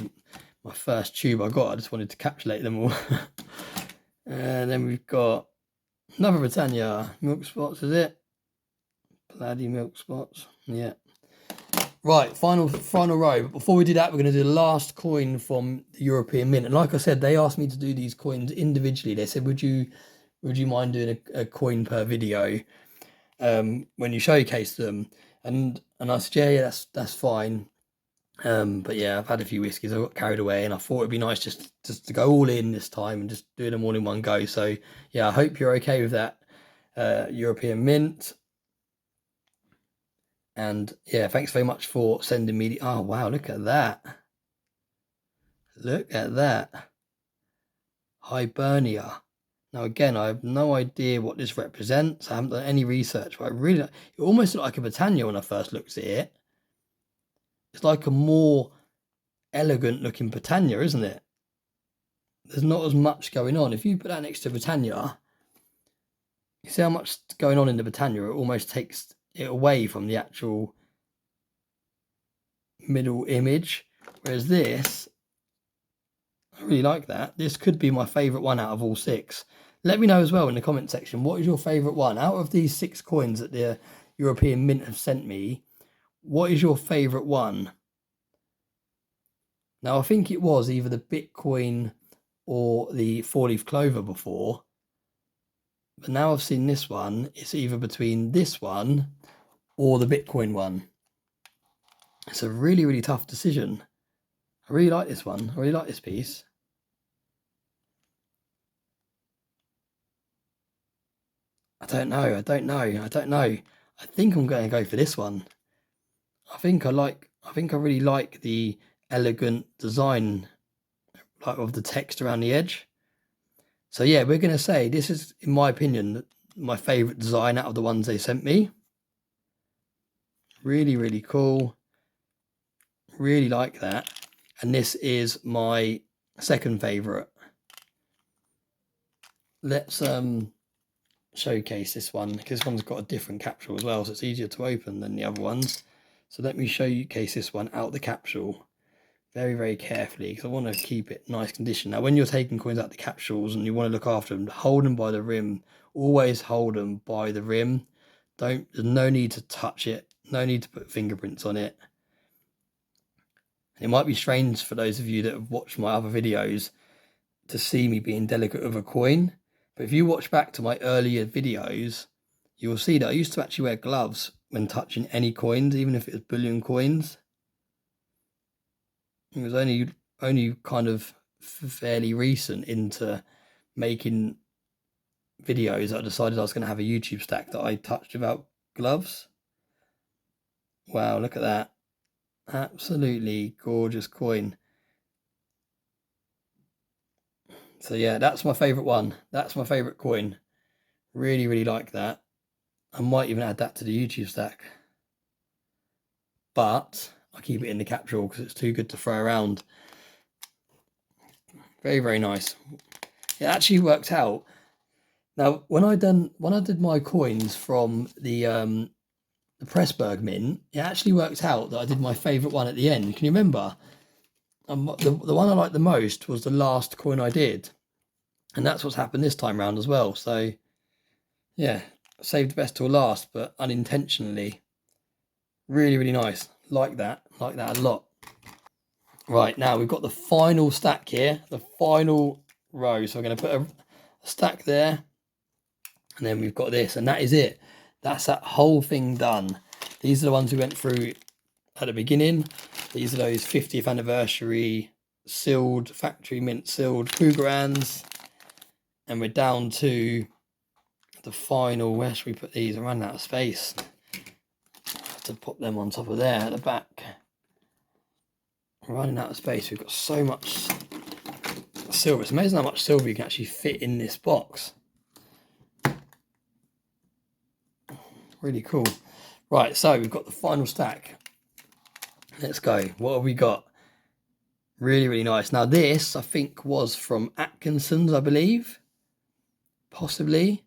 Speaker 1: my first tube I got. I just wanted to capsulate them all. And then we've got another Britannia. Milk spots, is it? Bloody milk spots. Yeah. Right, final row. But before we do that, we're going to do the last coin from the European Mint. And like I said, they asked me to do these coins individually. They said, would you mind doing a coin per video when you showcase them? And I said, yeah, that's fine. But yeah, I've had a few whiskies. I got carried away, and I thought it'd be nice just to go all in this time and just do them all in one go. So yeah, I hope you're okay with that, European Mint. And yeah, thanks very much for sending me oh wow, look at that. Look at that. Hibernia. Now again, I have no idea what this represents. I haven't done any research, but it almost looked like a Britannia when I first looked at it. It's like a more elegant looking Britannia, isn't it? There's not as much going on. If you put that next to Britannia, you see how much is going on in the Britannia. It almost takes it away from the actual middle image. Whereas this, I really like that. This could be my favourite one out of all 6. Let me know as well in the comment section, what is your favourite one? Out of these 6 coins that the European Mint have sent me, what is your favourite one? Now, I think it was either the Bitcoin or the 4-leaf clover before. But now I've seen this one, it's either between this one or the Bitcoin one. It's a really, really tough decision. I really like this one. I really like this piece. I don't know. I think I'm going to go for this one. I think I really like the elegant design of the text around the edge. So yeah, we're going to say this is, in my opinion, my favorite design out of the ones they sent me. Really, really cool. Really like that. And this is my second favorite. Let's showcase this one, because this one's got a different capsule as well, so it's easier to open than the other ones. So let me showcase this one out the capsule very, very carefully, because I want to keep it nice condition. Now, when you're taking coins out the capsules and you want to look after them, hold them by the rim. Always hold them by the rim. There's no need to touch it. No need to put fingerprints on it. It might be strange for those of you that have watched my other videos to see me being delicate with a coin. But if you watch back to my earlier videos, you will see that I used to actually wear gloves when touching any coins, even if it was bullion coins. It was only kind of fairly recent into making videos that I decided I was going to have a YouTube stack that I touched without gloves. Wow, look at that. Absolutely gorgeous coin. So yeah, that's my favorite one. That's my favorite coin. Really, really like that. I might even add that to the YouTube stack. But I keep it in the capsule because it's too good to throw around. Very, very nice. It actually worked out. Now, when I did my coins from the Pressburg Mint, it actually worked out that I did my favourite one at the end. Can you remember? The one I liked the most was the last coin I did. And that's what's happened this time round as well. So, yeah, saved the best till last, but unintentionally. Really, really nice. Like that a lot. Right, now we've got the final stack here, the final row. So we're going to put a stack there, and then we've got this, and that is it. That's that whole thing done. These are the ones we went through at the beginning. These are those 50th anniversary sealed, factory mint sealed Krugerrands. And we're down to the final. Where should we put these? I'm running out of space to put them on top of there at the back. We're running out of space. We've got so much silver. It's amazing how much silver you can actually fit in this box. Really cool. Right, so we've got the final stack. Let's go. What have we got? Really, really nice. Now this, I think, was from Atkinson's, I believe. Possibly.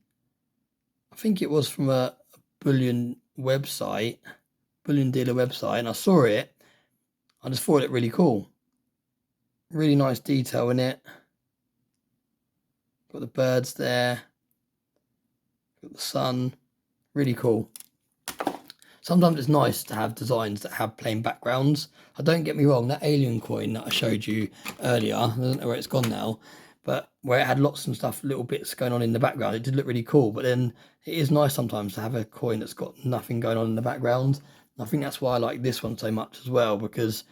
Speaker 1: I think it was from a bullion website, bullion dealer website, and I saw it. I just thought it really cool. Really nice detail in it. Got the birds there. Got the sun. Really cool. Sometimes it's nice to have designs that have plain backgrounds. Don't get me wrong, that alien coin that I showed you earlier, I don't know where it's gone now, but where it had lots of stuff, little bits going on in the background, it did look really cool. But then it is nice sometimes to have a coin that's got nothing going on in the background. And I think that's why I like this one so much as well, because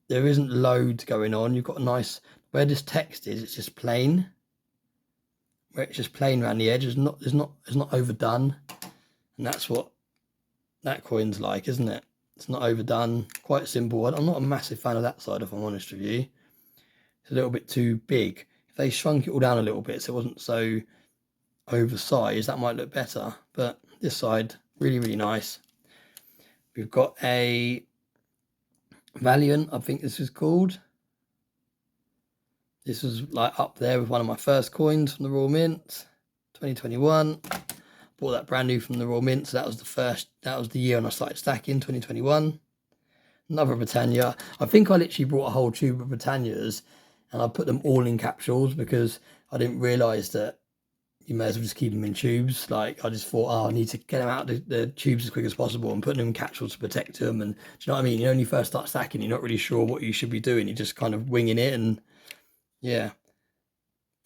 Speaker 1: there isn't loads going on. You've got a nice, where this text is, it's just plain. Where it's just plain around the edge, it's not overdone. And that's what that coin's like, isn't it? It's not overdone, quite simple. I'm not a massive fan of that side, if I'm honest with you. It's a little bit too big. If they shrunk it all down a little bit so it wasn't so oversized, that might look better. But this side, really, really nice. We've got a Valiant, I think this is called. This was like up there with one of my first coins from the Royal Mint, 2021. Bought that brand new from the Royal Mint, so that was the year when I started stacking, 2021. Another Britannia. I think I literally brought a whole tube of Britannias and I put them all in capsules because I didn't realise that you may as well just keep them in tubes. Like, I just thought, oh, I need to get them out of the tubes as quick as possible and putting them in capsules to protect them. And do you know what I mean? You know, when you first start stacking, you're not really sure what you should be doing. You're just kind of winging it. And yeah.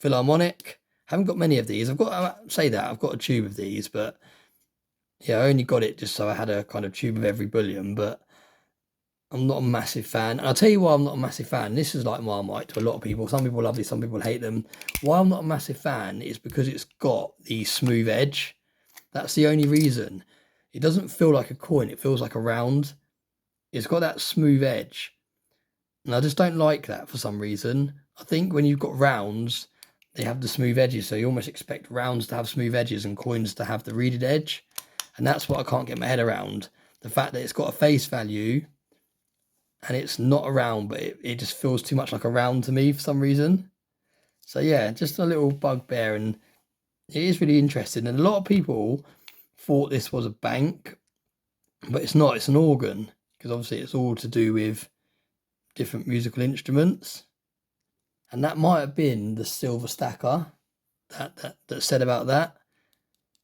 Speaker 1: Philharmonic. Haven't got many of these. I've got a tube of these, but yeah, I only got it just so I had a kind of tube of every bullion. But I'm not a massive fan. And I'll tell you why I'm not a massive fan. This is like Marmite to a lot of people. Some people love these, some people hate them. Why I'm not a massive fan is because it's got the smooth edge. That's the only reason. It doesn't feel like a coin. It feels like a round. It's got that smooth edge. And I just don't like that for some reason. I think when you've got rounds, they have the smooth edges. So you almost expect rounds to have smooth edges and coins to have the reeded edge. And that's what I can't get my head around. The fact that it's got a face value and it's not a round, but it just feels too much like a round to me for some reason. So yeah, just a little bugbear, and it is really interesting. And a lot of people thought this was a bank, but it's not. It's an organ, because obviously it's all to do with different musical instruments. And that might have been the silver stacker that said about that.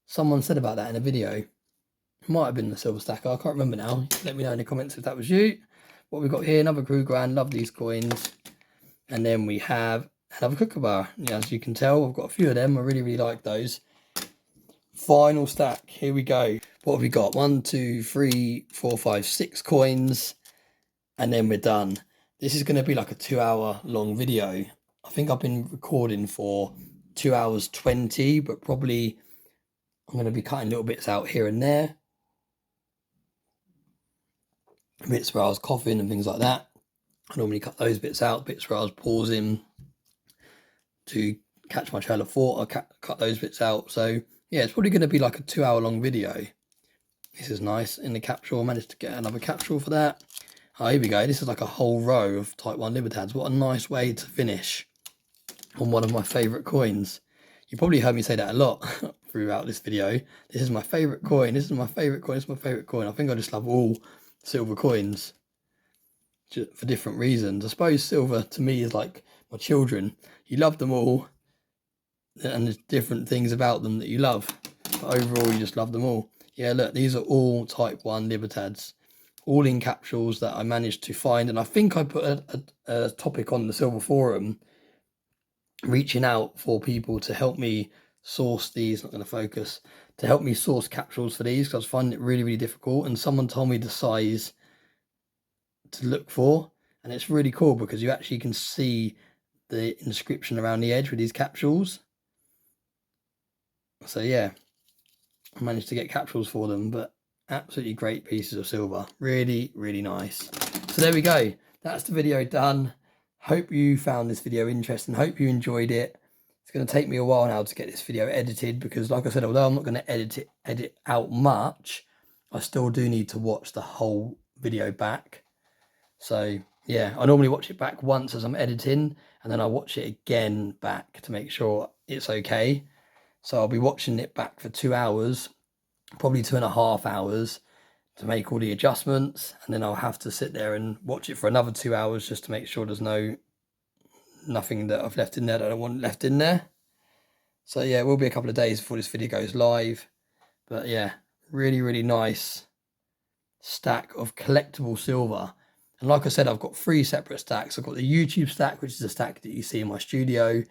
Speaker 1: Someone said about that in a video. It might have been the silver stacker. I can't remember now. Let me know in the comments if that was you. What we've got here, another Krugerrand. Love these coins. And then we have another Cobra. Yeah, as you can tell, I've got a few of them. I really, really like those. Final stack. Here we go. What have we got? 1, 2, 3, 4, 5, 6 coins. And then we're done. This is going to be like a 2-hour long video. I think I've been recording for 2 hours 20, but probably I'm going to be cutting little bits out here and there. bits where I was coughing and things like that. I normally cut those bits out. Bits where I was pausing to catch my trail of thought, I cut those bits out. So yeah, it's probably going to be like a 2-hour long video. This is nice. In the capsule, I managed to get another capsule for that. Oh, here we go. This is like a whole row of Type 1 Libertads. What a nice way to finish on one of my favourite coins. You probably heard me say that a lot throughout this video. This is my favourite coin. This is my favourite coin. This is my favourite coin. I think I just love all silver coins for different reasons. I suppose silver to me is like my children. You love them all, and there's different things about them that you love. But overall, you just love them all. Yeah, look, these are all Type 1 Libertads, all in capsules that I managed to find. And I think I put a topic on the Silver Forum, reaching out for people to help me source these, not going to focus, to help me source capsules for these, because I was finding it really, really difficult. And someone told me the size to look for, and it's really cool because you actually can see the inscription around the edge with these capsules. So yeah, I managed to get capsules for them, but absolutely great pieces of silver. Really, really nice. So there we go. That's the video done. Hope you found this video interesting. Hope you enjoyed it. It's going to take me a while now to get this video edited because, like I said, although I'm not going to edit out much, I still do need to watch the whole video back. So yeah, I normally watch it back once as I'm editing, and then I watch it again back to make sure it's okay. So I'll be watching it back for 2 hours, probably 2.5 hours, to make all the adjustments, and then I'll have to sit there and watch it for another 2 hours just to make sure there's nothing that I've left in there that I don't want left in there. So yeah, it will be a couple of days before this video goes live. But yeah, really, really nice stack of collectible silver. And like I said, I've got 3 separate stacks. I've got the YouTube stack, which is a stack that you see in my studio.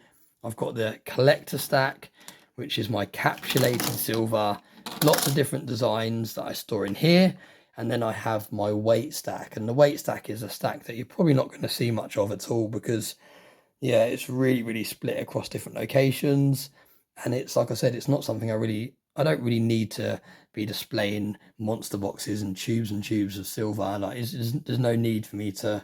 Speaker 1: I've got the collector stack, which is my capsulated silver, lots of different designs that I store in here. And then I have my weight stack, and the weight stack is a stack that you're probably not going to see much of at all because yeah, it's really, really split across different locations. And it's, like I said, it's not something I don't really need to be displaying monster boxes and tubes of silver. Like there's no need for me to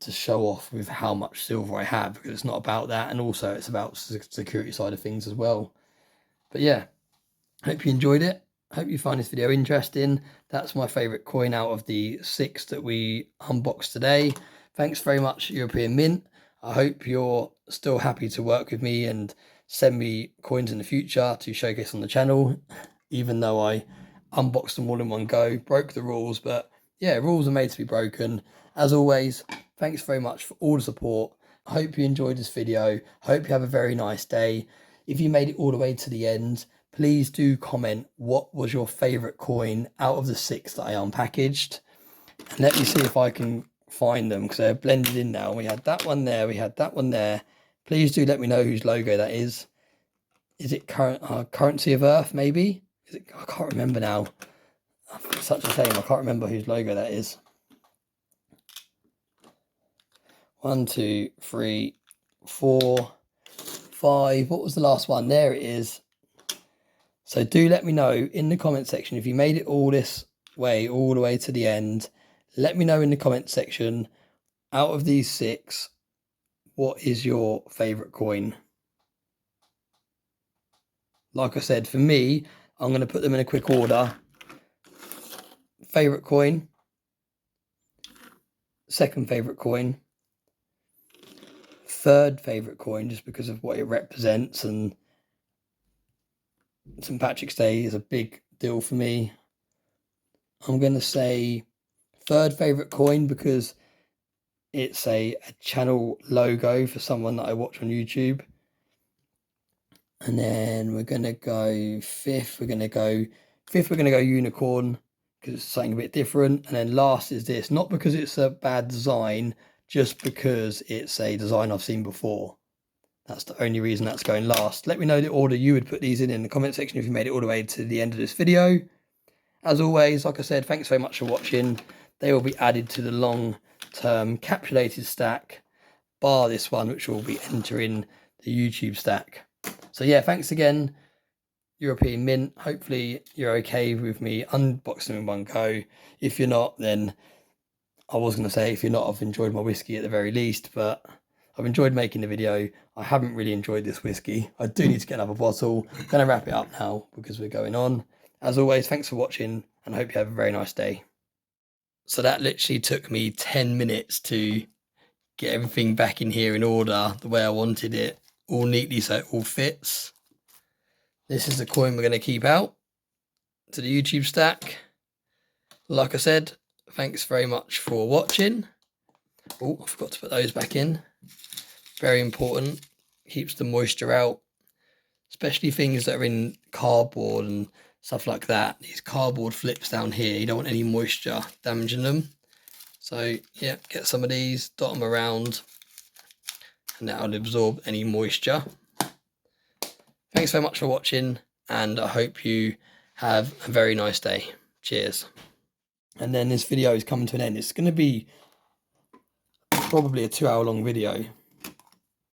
Speaker 1: show off with how much silver I have, because it's not about that, and also it's about the security side of things as well. But yeah, hope you enjoyed it. Hope you find this video interesting. That's my favorite coin out of the 6 that we unboxed today. Thanks very much, European Mint. I hope you're still happy to work with me and send me coins in the future to showcase on the channel, even though I unboxed them all in one go, broke the rules. But yeah, rules are made to be broken. As always, thanks very much for all the support. I hope you enjoyed this video. I hope you have a very nice day. If you made it all the way to the end, please do comment what was your favorite coin out of the 6 that I unpackaged. And let me see if I can find them, because they're blended in now. We had that one there, we had that one there. Please do let me know whose logo that is. Is it Currency of Earth, maybe? Is it? I can't remember now. It's such a shame, I can't remember whose logo that is. 1, 2, 3, 4, 5. What was the last one? There it is. So do let me know in the comment section if you made it all this way, all the way to the end. Let me know in the comment section, out of these 6, what is your favorite coin? Like I said, for me, I'm going to put them in a quick order. Favorite coin, second favorite coin, third favorite coin, just because of what it represents, and St. Patrick's Day is a big deal for me. I'm going to say third favorite coin because it's a channel logo for someone that I watch on YouTube. And then we're going to go fifth. We're going to go unicorn because it's something a bit different. And then last is this, not because it's a bad design, just because it's a design I've seen before. That's the only reason that's going last. Let me know the order you would put these in the comment section if you made it all the way to the end of this video. As always, like I said, thanks very much for watching. They will be added to the long-term capsulated stack, bar this one, which will be entering the YouTube stack. So yeah, thanks again. European mint. Hopefully you're okay with me unboxing in one go. If you're not, then I was going to say, if you're not, I've enjoyed my whiskey at the very least, but I've enjoyed making the video. I haven't really enjoyed this whiskey. I do need to get another bottle. Gonna wrap it up now because we're going on. As always, thanks for watching and I hope you have a very nice day. So that literally took me 10 minutes to get everything back in here in order the way I wanted it, all neatly so it all fits. This is the coin we're going to keep out to the YouTube stack. Like I said, thanks very much for watching. Oh, I forgot to put those back in. Very important. Keeps the moisture out, especially things that are in cardboard and stuff like that. These cardboard flips down here, you don't want any moisture damaging them. So yeah, get some of these, dot them around, and that'll absorb any moisture. Thanks very much for watching, and I hope you have a very nice day. Cheers. And then this video is coming to an end. It's going to be probably a 2-hour long video.